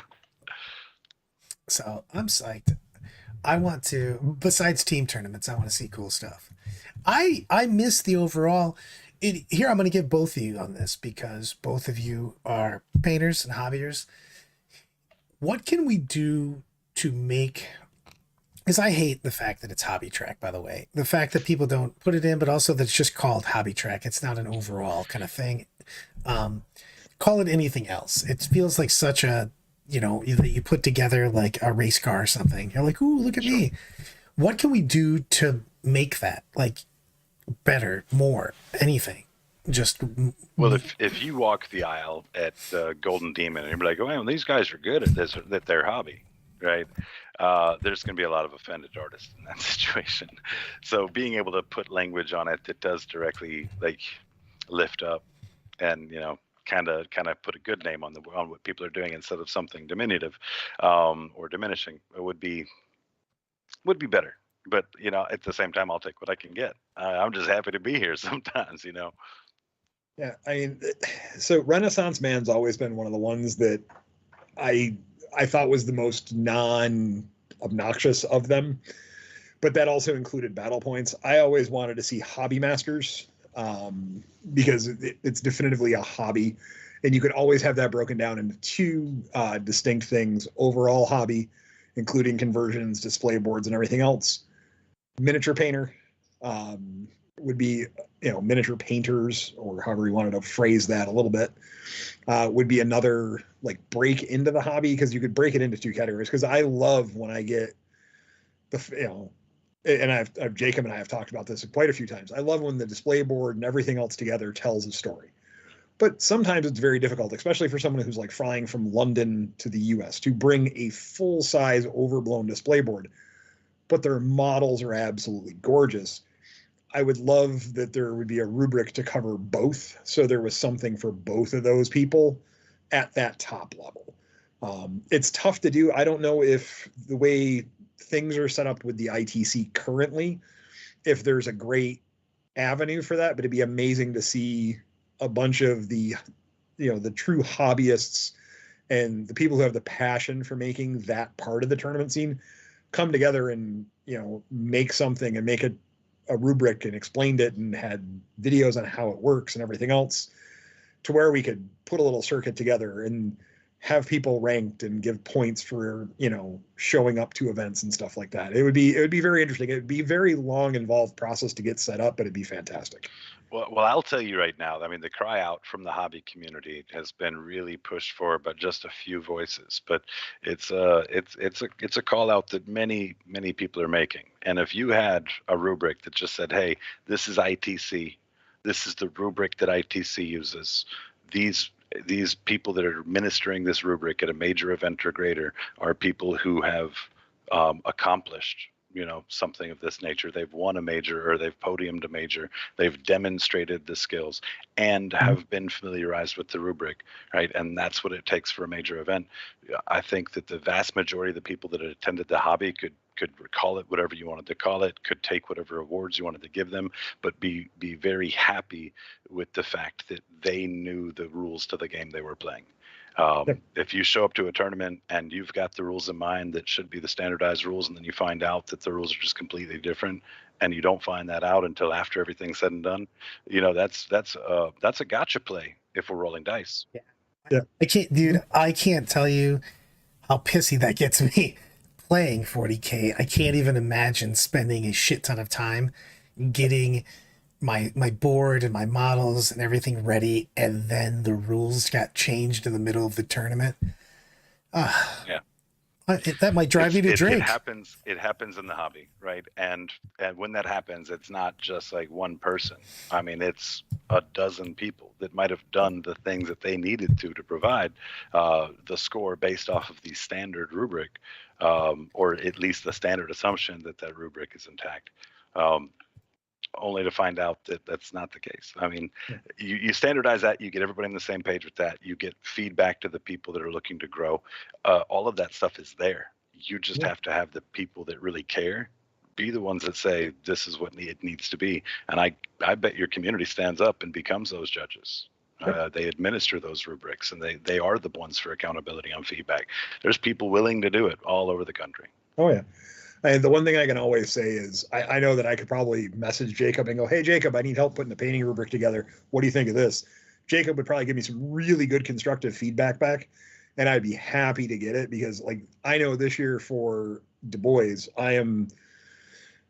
Speaker 1: So I'm psyched. I want to, besides team tournaments, I want to see cool stuff. I miss the overall. Here, I'm going to give both of you on this because both of you are painters and hobbyers. What can we do to make, because I hate the fact that it's hobby track, by the way, the fact that people don't put it in, but also that it's just called hobby track. It's not an overall kind of thing. Call it anything else. It feels like such a, you put together like a race car or something. You're like, ooh, look at me. What can we do to make that like better, more, anything? Just
Speaker 2: well, if you walk the aisle at Golden Demon and you're like, oh, man, these guys are good at this, at their hobby, right? There's going to be a lot of offended artists in that situation. So being able to put language on it that does directly like lift up and kind of put a good name on what people are doing instead of something diminutive or diminishing would be better. But at the same time, I'll take what I can get. I'm just happy to be here sometimes.
Speaker 3: Yeah, I mean, so Renaissance Man's always been one of the ones that I thought was the most non-obnoxious of them, but that also included battle points. I always wanted to see hobby masters because it's definitively a hobby, and you could always have that broken down into two distinct things: overall hobby, including conversions, display boards, and everything else. Miniature painter would be, miniature painters, or however you wanted to phrase that a little bit, would be another like break into the hobby, because you could break it into two categories. Because I love when I get and I've Jacob and I have talked about this quite a few times. I love when the display board and everything else together tells a story. But sometimes it's very difficult, especially for someone who's like flying from London to the US, to bring a full-size overblown display board. But their models are absolutely gorgeous. I would love that there would be a rubric to cover both, so there was something for both of those people at that top level. It's tough to do. I don't know if the way things are set up with the ITC currently, if there's a great avenue for that, but it'd be amazing to see a bunch of the true hobbyists and the people who have the passion for making that part of the tournament scene come together and make something and make a rubric and explained it and had videos on how it works and everything else, to where we could put a little circuit together and have people ranked and give points for showing up to events and stuff like that. It would be very interesting. It would be a very long, involved process to get set up, but it'd be fantastic.
Speaker 2: Well, I'll tell you right now. I mean, the cry out from the hobby community has been really pushed for, but just a few voices. But it's a call out that many people are making. And if you had a rubric that just said, "Hey, this is ITC. This is the rubric that ITC uses. These people that are administering this rubric at a major event or greater are people who have accomplished something of this nature. They've won a major, or they've podiumed a major. They've demonstrated the skills and have been familiarized with the rubric, right? And that's what it takes for a major event. I think that the vast majority of the people that had attended the hobby could call it whatever you wanted to call it, could take whatever awards you wanted to give them, but be very happy with the fact that they knew the rules to the game they were playing. If you show up to a tournament and you've got the rules in mind that should be the standardized rules, and then you find out that the rules are just completely different, and you don't find that out until after everything's said and done, that's a gotcha play if we're rolling dice.
Speaker 1: Yeah. I can't tell you how pissy that gets me playing 40K. I can't even imagine spending a shit ton of time getting my board and my models and everything ready, and then the rules got changed in the middle of the tournament.
Speaker 2: Yeah,
Speaker 1: that might drive you to drink.
Speaker 2: It happens in the hobby, right? And when that happens, it's not just like one person. I mean, it's a dozen people that might have done the things that they needed to provide the score based off of the standard rubric, or at least the standard assumption that rubric is intact. only to find out that that's not the case. I mean, you standardize that, you get everybody on the same page with that, you get feedback to the people that are looking to grow. All of that stuff is there. You just have to have the people that really care be the ones that say this is what it needs to be. And I bet your community stands up and becomes those judges. They administer those rubrics, and they are the ones for accountability on feedback. There's people willing to do it all over the country.
Speaker 3: Oh yeah. And the one thing I can always say is I know that I could probably message Jacob and go, hey, Jacob, I need help putting the painting rubric together. What do you think of this? Jacob would probably give me some really good constructive feedback back, and I'd be happy to get it, because like I know this year for Du Bois, I am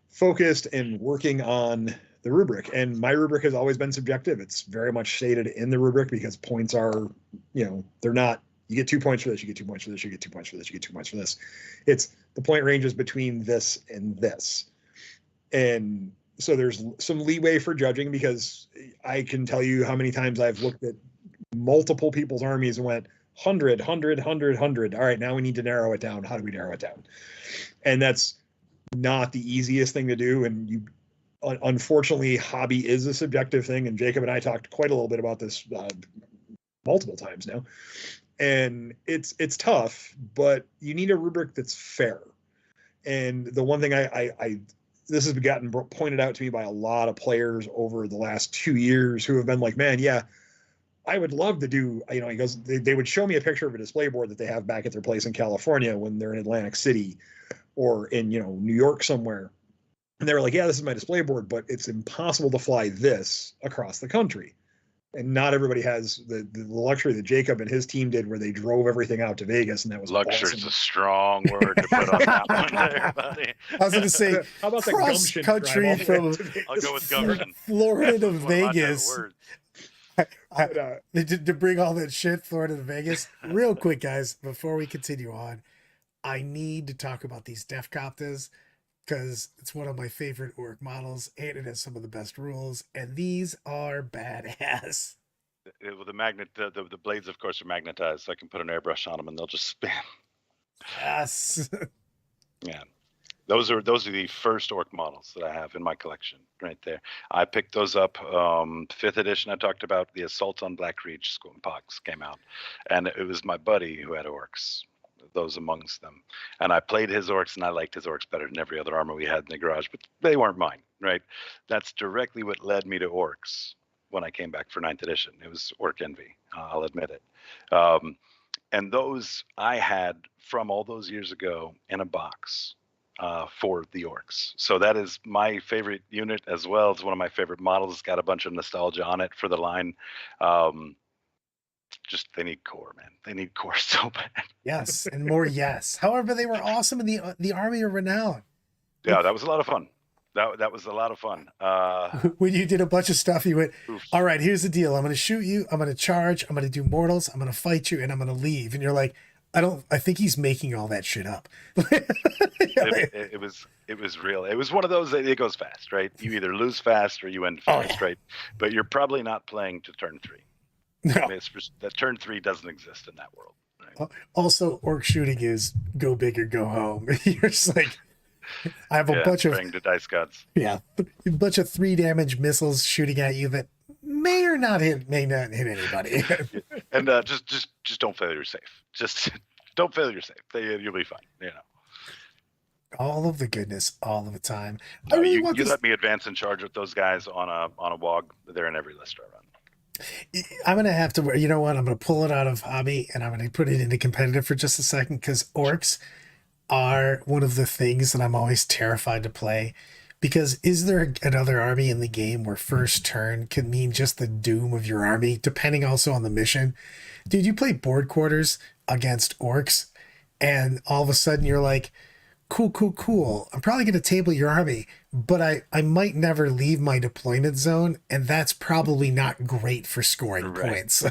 Speaker 3: focused and working on the rubric, and my rubric has always been subjective. It's very much stated in the rubric because points are, they're not, you get 2 points for this, you get 2 points for this, you get 2 points for this, you get 2 points for this. It's the point ranges between this and this. And so there's some leeway for judging, because I can tell you how many times I've looked at multiple people's armies and went 100, 100, 100, 100. All right, now we need to narrow it down. How do we narrow it down? And that's not the easiest thing to do. And unfortunately, hobby is a subjective thing. And Jacob and I talked quite a little bit about this multiple times now. And it's tough, but you need a rubric that's fair. And the one thing this has gotten pointed out to me by a lot of players over the last 2 years who have been like, man, yeah, I would love to do, he goes, they would show me a picture of a display board that they have back at their place in California when they're in Atlantic City or in, New York somewhere. And they were like, yeah, this is my display board, but it's impossible to fly this across the country. And not everybody has the luxury that Jacob and his team did, where they drove everything out to Vegas, and that was
Speaker 2: luxury
Speaker 3: awesome.
Speaker 2: is a strong word to put on that one there, buddy.
Speaker 1: I was going to say,
Speaker 3: how about the
Speaker 1: cross
Speaker 3: gumption
Speaker 1: country from
Speaker 2: I'll go with gumption.
Speaker 1: Florida to Vegas.
Speaker 3: But,
Speaker 1: To bring all that shit, Florida to Vegas. Real quick, guys, before we continue on, I need to talk about these Defcopters, because it's one of my favorite orc models, and it has some of the best rules, and these are badass.
Speaker 2: With the blades, of course, are magnetized, so I can put an airbrush on them and they'll just spin.
Speaker 1: Yes.
Speaker 2: Yeah, those are the first orc models that I have in my collection, right there. I picked those up 5th edition. I talked about the Assault on Black Reach Pox came out, and it was my buddy who had orcs, those amongst them, and I played his orcs, and I liked his orcs better than every other armor we had in the garage, but they weren't mine, right? That's directly what led me to orcs when I came back for 9th edition. It was orc envy, I'll admit it. And those I had from all those years ago in a box for the orcs. So that is my favorite unit as well. It's one of my favorite models. It's got a bunch of nostalgia on it for the line. Just they need core, man. They need core so bad.
Speaker 1: Yes, and more yes. However, they were awesome in the Army of Renown.
Speaker 2: Yeah, that was a lot of fun. That was a lot of fun.
Speaker 1: When you did a bunch of stuff, you went, all right, here's the deal. I'm going to shoot you. I'm going to charge. I'm going to do mortals. I'm going to fight you, and I'm going to leave. And you're like, I think he's making all that shit up.
Speaker 2: it was real. It was one of those that it goes fast, right? You either lose fast or you end fast, right? But you're probably not playing to turn 3.
Speaker 1: No.
Speaker 2: I mean, that turn 3 doesn't exist in that world. Right?
Speaker 1: Also, orc shooting is go big or go home. You're just like, I have a bunch of
Speaker 2: the dice gods.
Speaker 1: Yeah, a bunch of 3 damage missiles shooting at you that may not hit anybody.
Speaker 2: And just don't fail your safe. Just don't fail your safe. You'll be fine.
Speaker 1: All of the goodness, all of the time.
Speaker 2: No, you let me advance and charge with those guys on a WOG. They're in every list I run.
Speaker 1: I'm going to have to, you know what? I'm going to pull it out of hobby and I'm going to put it into competitive for just a second, because orcs are one of the things that I'm always terrified to play, because is there another army in the game where first turn can mean just the doom of your army, depending also on the mission? Dude, you play board quarters against orcs and all of a sudden you're like, cool. I'm probably going to table your army, but I might never leave my deployment zone, and that's probably not great for scoring points.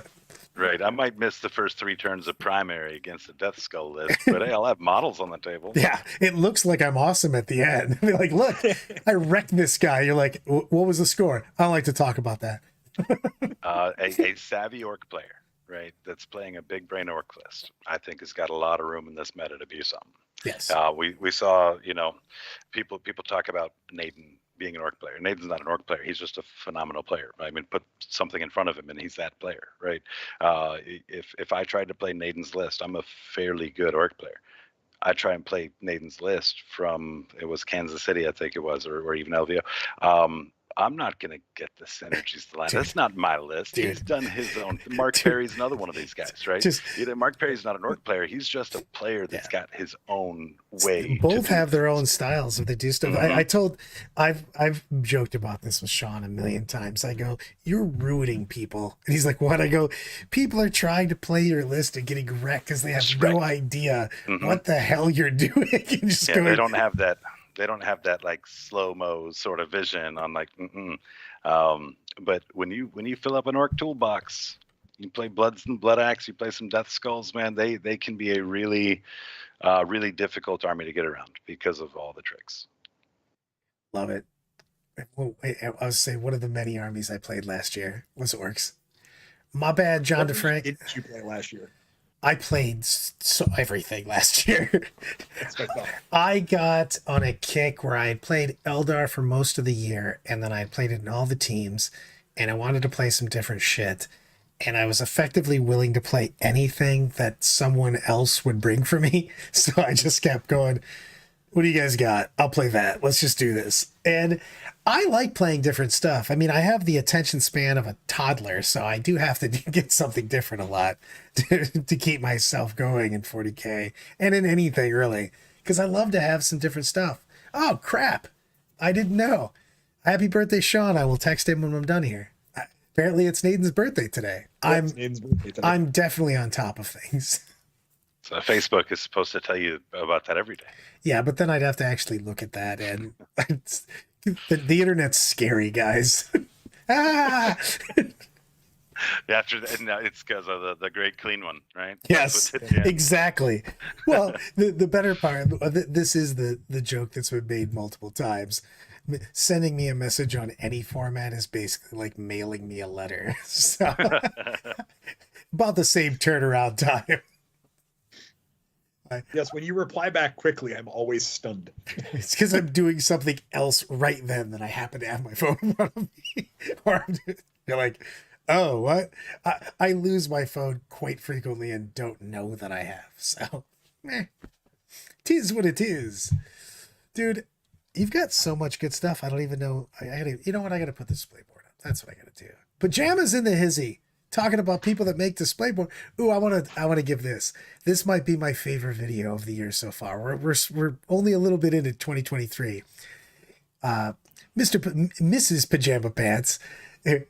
Speaker 2: Right. I might miss the first 3 turns of primary against the Death Skull list, but hey, I'll have models on the table.
Speaker 1: Yeah, it looks like I'm awesome at the end. Be like, look, I wrecked this guy. You're like, what was the score? I don't like to talk about that.
Speaker 2: A savvy orc player, right, that's playing a big brain orc list, I think has got a lot of room in this meta to be something.
Speaker 1: Yes.
Speaker 2: We saw, people talk about Naden being an orc player. Nathan's not an orc player. He's just a phenomenal player. I mean, put something in front of him and he's that player, right? If I tried to play Nathan's list, I'm a fairly good orc player. I try and play Nathan's list from, it was Kansas City, I think it was, or even LVO. I'm not going to get the synergies to line. That's not my list.
Speaker 1: Dude.
Speaker 2: He's done his own. Mark Perry's another one of these guys, right? Mark Perry's not an orc player. He's just a player that's got his own way.
Speaker 1: Both have their own styles if they do stuff. I've joked about this with Sean a million times. I go, you're ruining people. And he's like, what? I go, people are trying to play your list and getting wrecked because they have no idea what the hell you're doing. And just
Speaker 2: they don't have that. They don't have that like slow-mo sort of vision on like, but when you fill up an orc toolbox, you play Bloods and Blood Axe, you play some Death Skulls, man, they can be a really, really difficult army to get around because of all the tricks.
Speaker 1: Love it. Well, I was saying one of the many armies I played last year was orcs. My bad, John DeFrank.
Speaker 3: Did you play last year?
Speaker 1: I played everything last year. I got on a kick where I had played Eldar for most of the year, and then I played it in all the teams, and I wanted to play some different shit. And I was effectively willing to play anything that someone else would bring for me. So I just kept going, what do you guys got? I'll play that. Let's just do this. And I like playing different stuff. I mean, I have the attention span of a toddler, so I do have to get something different a lot to keep myself going in 40K and in anything really, because I love to have some different stuff. Oh, crap. I didn't know. Happy birthday, Sean. I will text him when I'm done here. Apparently it's Nathan's birthday today. I'm definitely on top of things.
Speaker 2: So Facebook is supposed to tell you about that every day.
Speaker 1: Yeah, but then I'd have to actually look at that, and the internet's scary, guys.
Speaker 2: Yeah, it's because of the great clean one, right?
Speaker 1: Yes, exactly. Well, the better part, this is the joke that's been made multiple times. Sending me a message on any format is basically like mailing me a letter. So, about the same turnaround time.
Speaker 3: Yes, when you reply back quickly, I'm always stunned.
Speaker 1: It's because I'm doing something else right then that I happen to have my phone in front of me. Or you're like, oh, what? I lose my phone quite frequently and don't know that I have. So, it is what it is. Dude, you've got so much good stuff. I don't even know. You know what? I got to put the display board up. That's what I got to do. Pajamas in the hizzy. Talking about people that make display board. Ooh, I want to give this. This might be my favorite video of the year so far. We're only a little bit into 2023. Mrs. Pajama Pants, he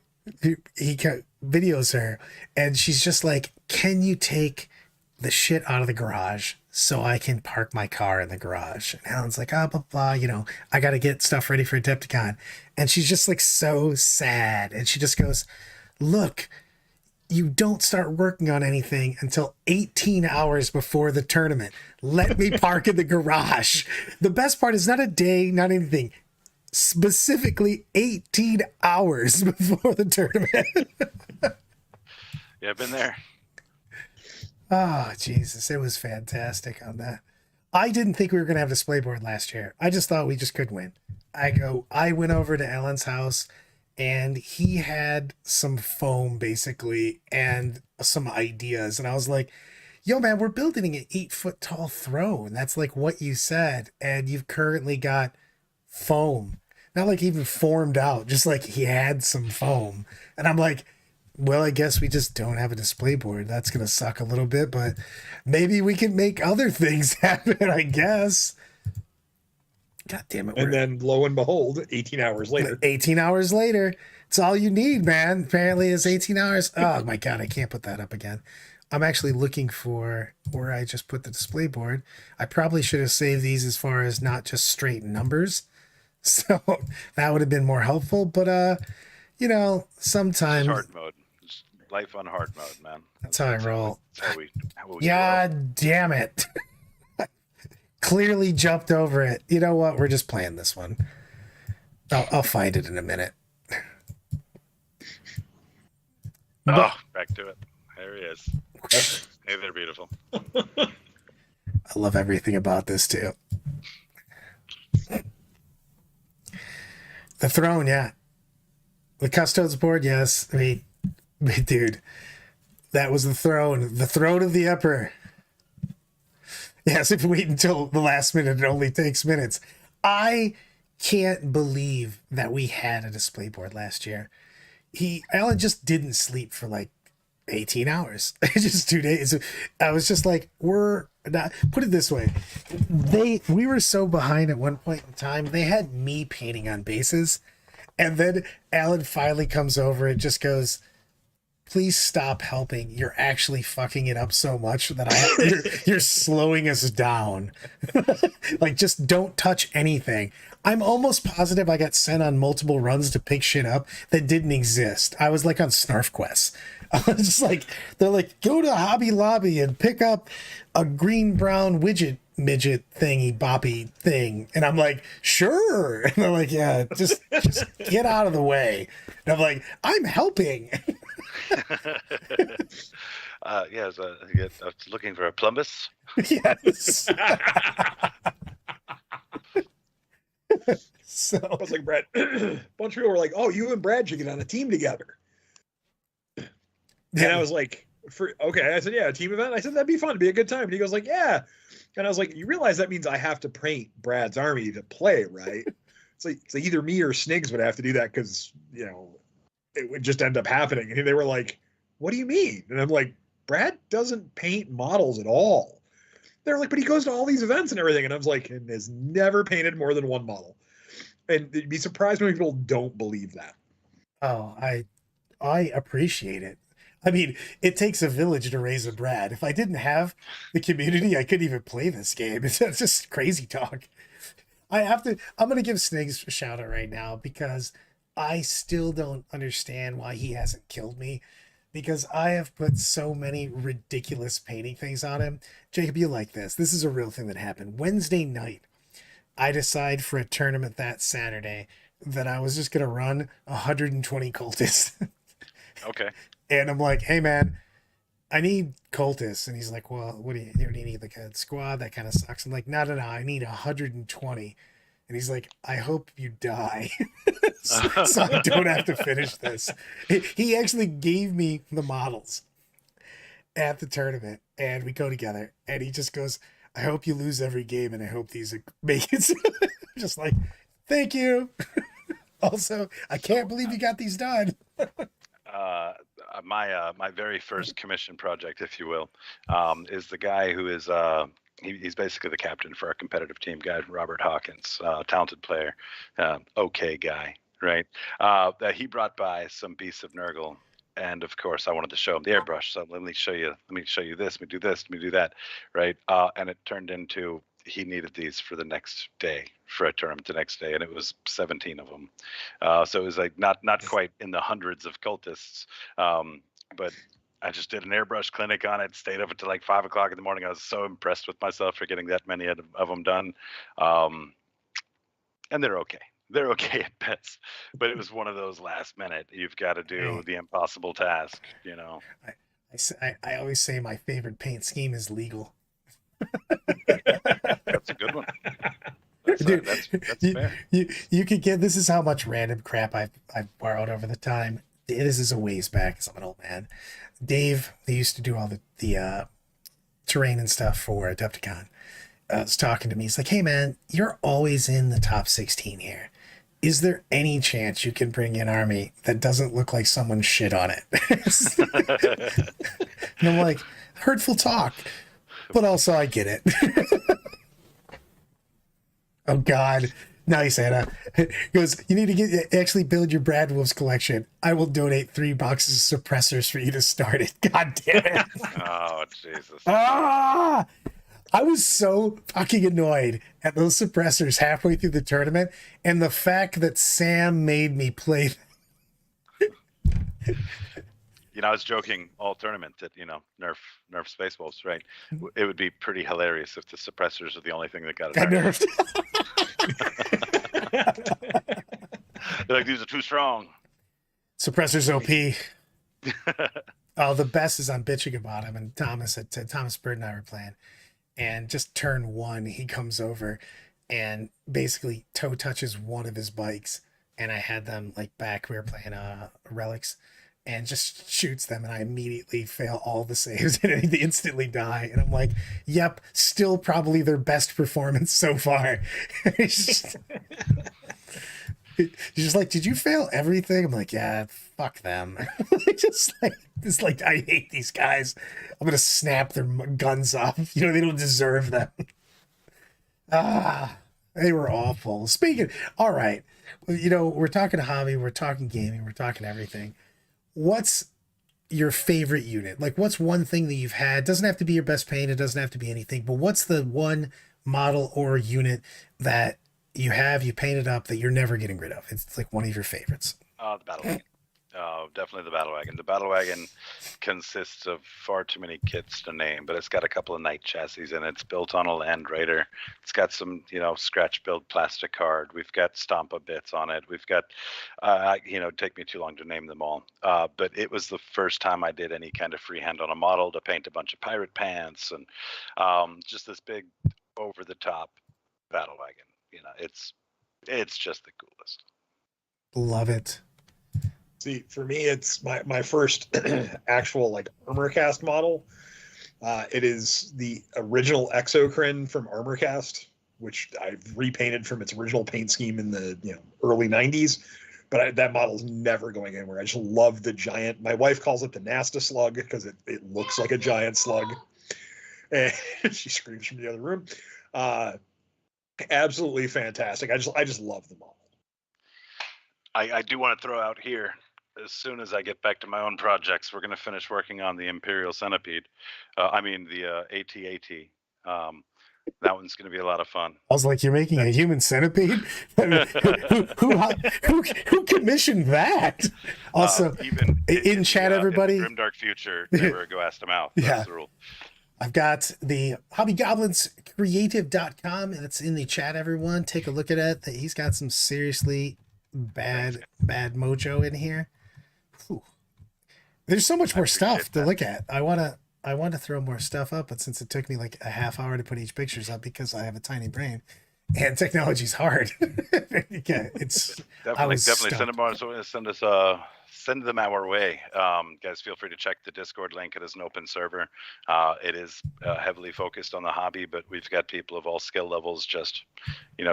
Speaker 1: videos her, and she's just like, "Can you take the shit out of the garage so I can park my car in the garage?" And Alan's like, "Ah, blah blah. You know, I got to get stuff ready for Adepticon," and she's just like so sad, and she just goes, "Look. You don't start working on anything until 18 hours before the tournament. Let me park in the garage." The best part is not a day, not anything. Specifically 18 hours before the tournament.
Speaker 2: Yeah, I've been there.
Speaker 1: Oh, Jesus. It was fantastic on that. I didn't think we were going to have a display board last year. I just thought we just could win. I went over to Alan's house, and he had some foam basically and some ideas. And I was like, yo, man, we're building an 8-foot tall throne. That's like what you said. And you've currently got foam, not like even formed out, just like he had some foam. And I'm like, well, I guess we just don't have a display board. That's going to suck a little bit, but maybe we can make other things happen, I guess. God damn it.
Speaker 3: And then lo and behold, 18 hours later.
Speaker 1: 18 hours later. It's all you need, man. Apparently it's 18 hours. Oh my God, I can't put that up again. I'm actually looking for where I just put the display board. I probably should have saved these as far as not just straight numbers. So that would have been more helpful. But, you know, sometimes.
Speaker 2: It's hard mode. It's life on hard mode, man.
Speaker 1: That's how I roll.
Speaker 2: How we
Speaker 1: God damn it. Clearly jumped over it. You know what? We're just playing this one. I'll find it in a minute.
Speaker 2: Oh, back to it. There he is. Hey there, beautiful.
Speaker 1: I love everything about this too. The throne, yeah. The custodes board, yes. I mean, dude, that was the throne. The throne of the emperor. Yes, if you wait until the last minute, it only takes minutes. I can't believe that we had a display board last year. Alan just didn't sleep for like 18 hours. Just 2 days. I was just like, we're not, put it this way. We were so behind at one point in time, they had me painting on bases. And then Alan finally comes over and just goes, please stop helping. You're actually fucking it up so much that you're slowing us down. Like, just don't touch anything. I'm almost positive I got sent on multiple runs to pick shit up that didn't exist. I was like on Snarf Quest. I was just like, they're like, go to Hobby Lobby and pick up a green brown midget thingy boppy thing. And I'm like, sure. And they're like, yeah, just get out of the way. And I'm like, I'm helping.
Speaker 2: Yeah, I was looking for a plumbus.
Speaker 1: Yes. So
Speaker 3: I was like, Brad, a bunch of people were like, oh, you and Brad should get on a team together. And I was like, okay. I said, yeah, a team event. I said, that'd be fun. It'd be a good time. And he goes like, yeah. And I was like, you realize that means I have to paint Brad's army to play, right? It's like either me or Snigs would have to do that because, you know, it would just end up happening. And they were like, what do you mean? And I'm like, Brad doesn't paint models at all. They're like, but he goes to all these events and everything. And I was like, and has never painted more than one model. And you'd be surprised when people don't believe that.
Speaker 1: Oh, I appreciate it. I mean, it takes a village to raise a Brad. If I didn't have the community, I couldn't even play this game. It's just crazy talk. I'm going to give Snigs a shout out right now because I still don't understand why he hasn't killed me, because I have put so many ridiculous painting things on him. Jacob, you like this. This is a real thing that happened. Wednesday night, I decide for a tournament that Saturday that I was just going to run 120 cultists.
Speaker 2: Okay.
Speaker 1: And I'm like, hey, man, I need cultists. And he's like, well, what do you need? Like a squad? That kind of sucks. I'm like, no, I need 120. And he's like, I hope you die so I don't have to finish this. He actually gave me the models at the tournament and we go together and he just goes, I hope you lose every game and I hope these make it. Just like, thank you. Also, I can't believe you got these done.
Speaker 2: My very first commission project, if you will, is the guy who is he's basically the captain for our competitive team guy, Robert Hawkins, talented player, okay guy, right? That he brought by some beasts of Nurgle, and of course I wanted to show him the airbrush. So let me show you this. Let me do this. Let me do that, right? And it turned into he needed these for the next day for a tournament the next day, and it was 17 of them. So it was like not quite in the hundreds of cultists, but I just did an airbrush clinic on it, stayed up until like 5 o'clock in the morning. I was so impressed with myself for getting that many of them done. And they're okay. They're okay at best, but it was one of those last minute, you've got to do the impossible task, you know?
Speaker 1: I always say my favorite paint scheme is legal.
Speaker 2: That's a good one.
Speaker 1: Dude,
Speaker 2: that's fair.
Speaker 1: You could get, this is how much random crap I've borrowed over the time. This is a ways back because I'm an old man. Dave, they used to do all the terrain and stuff for Adepticon. Was talking to me. He's like, hey man, you're always in the top 16 here. Is there any chance you can bring an army that doesn't look like someone shit on it? And I'm like, hurtful talk, but also I get it. Oh God. Nice, Anna. He goes, you need to actually build your Brad Wolves collection. I will donate 3 boxes of suppressors for you to start it. God damn it.
Speaker 2: Oh, Jesus.
Speaker 1: Ah! I was so fucking annoyed at those suppressors halfway through the tournament, and the fact that Sam made me play.
Speaker 2: You know, I was joking all tournament that, you know, nerf Space Wolves, right? It would be pretty hilarious if the suppressors are the only thing that got
Speaker 1: nerfed.
Speaker 2: They're like, these are too strong.
Speaker 1: Suppressors OP. Oh, the best is on bitching about him, and Thomas Bird and I were playing. And just turn 1, he comes over and basically toe touches one of his bikes and I had them like back. We were playing relics, and just shoots them, and I immediately fail all the saves and they instantly die. And I'm like, "Yep, still probably their best performance so far." It's just, she's just like, "Did you fail everything?" I'm like, "Yeah, fuck them." Just like I hate these guys. I'm gonna snap their guns off. You know, they don't deserve them. Ah, they were awful. Speaking, all right, well, you know, we're talking hobby, we're talking gaming, we're talking everything. What's your favorite unit? Like, what's one thing that you've had? Doesn't have to be your best paint. It doesn't have to be anything. But what's the one model or unit that you have, you painted up that you're never getting rid of? It's like one of your favorites.
Speaker 2: The battle wagon. Definitely the battle wagon. The battle wagon consists of far too many kits to name, but it's got a couple of night chassis in it. It's built on a Land Raider. It's got some, scratch build plastic card. We've got Stompa bits on it. We've got, take me too long to name them all. But it was the first time I did any kind of freehand on a model to paint a bunch of pirate pants and just this big over the top battle wagon. It's just the coolest.
Speaker 1: Love it.
Speaker 3: See, for me, it's my first actual like Armorcast model. It is the original Exocrine from Armorcast, which I've repainted from its original paint scheme in the early '90s. But that model's never going anywhere. I just love the giant. My wife calls it the Nasta Slug because it looks like a giant slug, and she screams from the other room. Absolutely fantastic. I just love the model.
Speaker 2: I do want to throw out here, as soon as I get back to my own projects, we're going to finish working on the Imperial Centipede. The AT-AT. That one's going to be a lot of fun.
Speaker 1: I was like, "You're making a human centipede?" I mean, who commissioned that? Also,
Speaker 2: even
Speaker 1: in chat, everybody.
Speaker 2: In the grimdark future, never go ask them out. That's the rule.
Speaker 1: I've got the Hobby Goblins creative.com, and it's in the chat, everyone. Take a look at it. He's got some seriously bad mojo in here. Whew. There's so much more stuff to look at. I want to throw more stuff up, but since it took me like a half hour to put each pictures up because I have a tiny brain and technology's hard. It's
Speaker 2: definitely send them our way. Guys, feel free to check the Discord link. It is an open server. It is heavily focused on the hobby, but we've got people of all skill levels just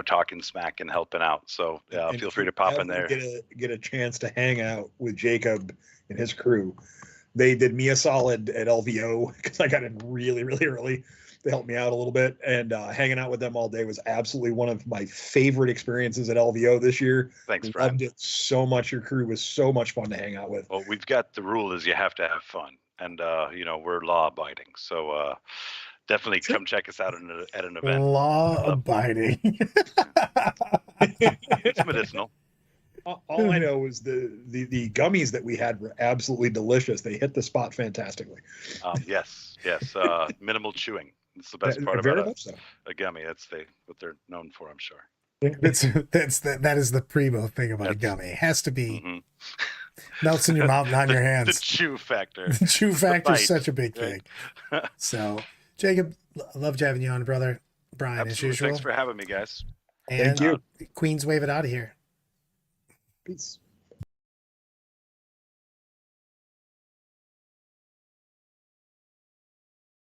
Speaker 2: talking smack and helping out. So feel free to pop in there.
Speaker 3: Get a chance to hang out with Jacob and his crew. They did me a solid at LVO because I got in really, really early. They helped me out a little bit, and hanging out with them all day was absolutely one of my favorite experiences at LVO this year.
Speaker 2: Thanks, Brad.
Speaker 3: Loved it so much. Your crew was so much fun to hang out with.
Speaker 2: Well, we've got the rule is you have to have fun, and we're law abiding. So definitely come check us out at an event.
Speaker 1: Law abiding.
Speaker 2: It's medicinal.
Speaker 3: All I know is the gummies that we had were absolutely delicious. They hit the spot fantastically.
Speaker 2: Yes. Minimal chewing. It's the best part about a gummy. That's what they're known for, I'm sure.
Speaker 1: That is the primo thing about a gummy. It has to be melts in your mouth and on your hands.
Speaker 2: The chew factor.
Speaker 1: The chew factor is such a big thing. So, Jacob, love having you on, brother. Brian,
Speaker 2: absolutely.
Speaker 1: As usual.
Speaker 2: Thanks for having me, guys.
Speaker 1: And
Speaker 3: thank you.
Speaker 1: Queens, wave it out of here.
Speaker 3: Peace.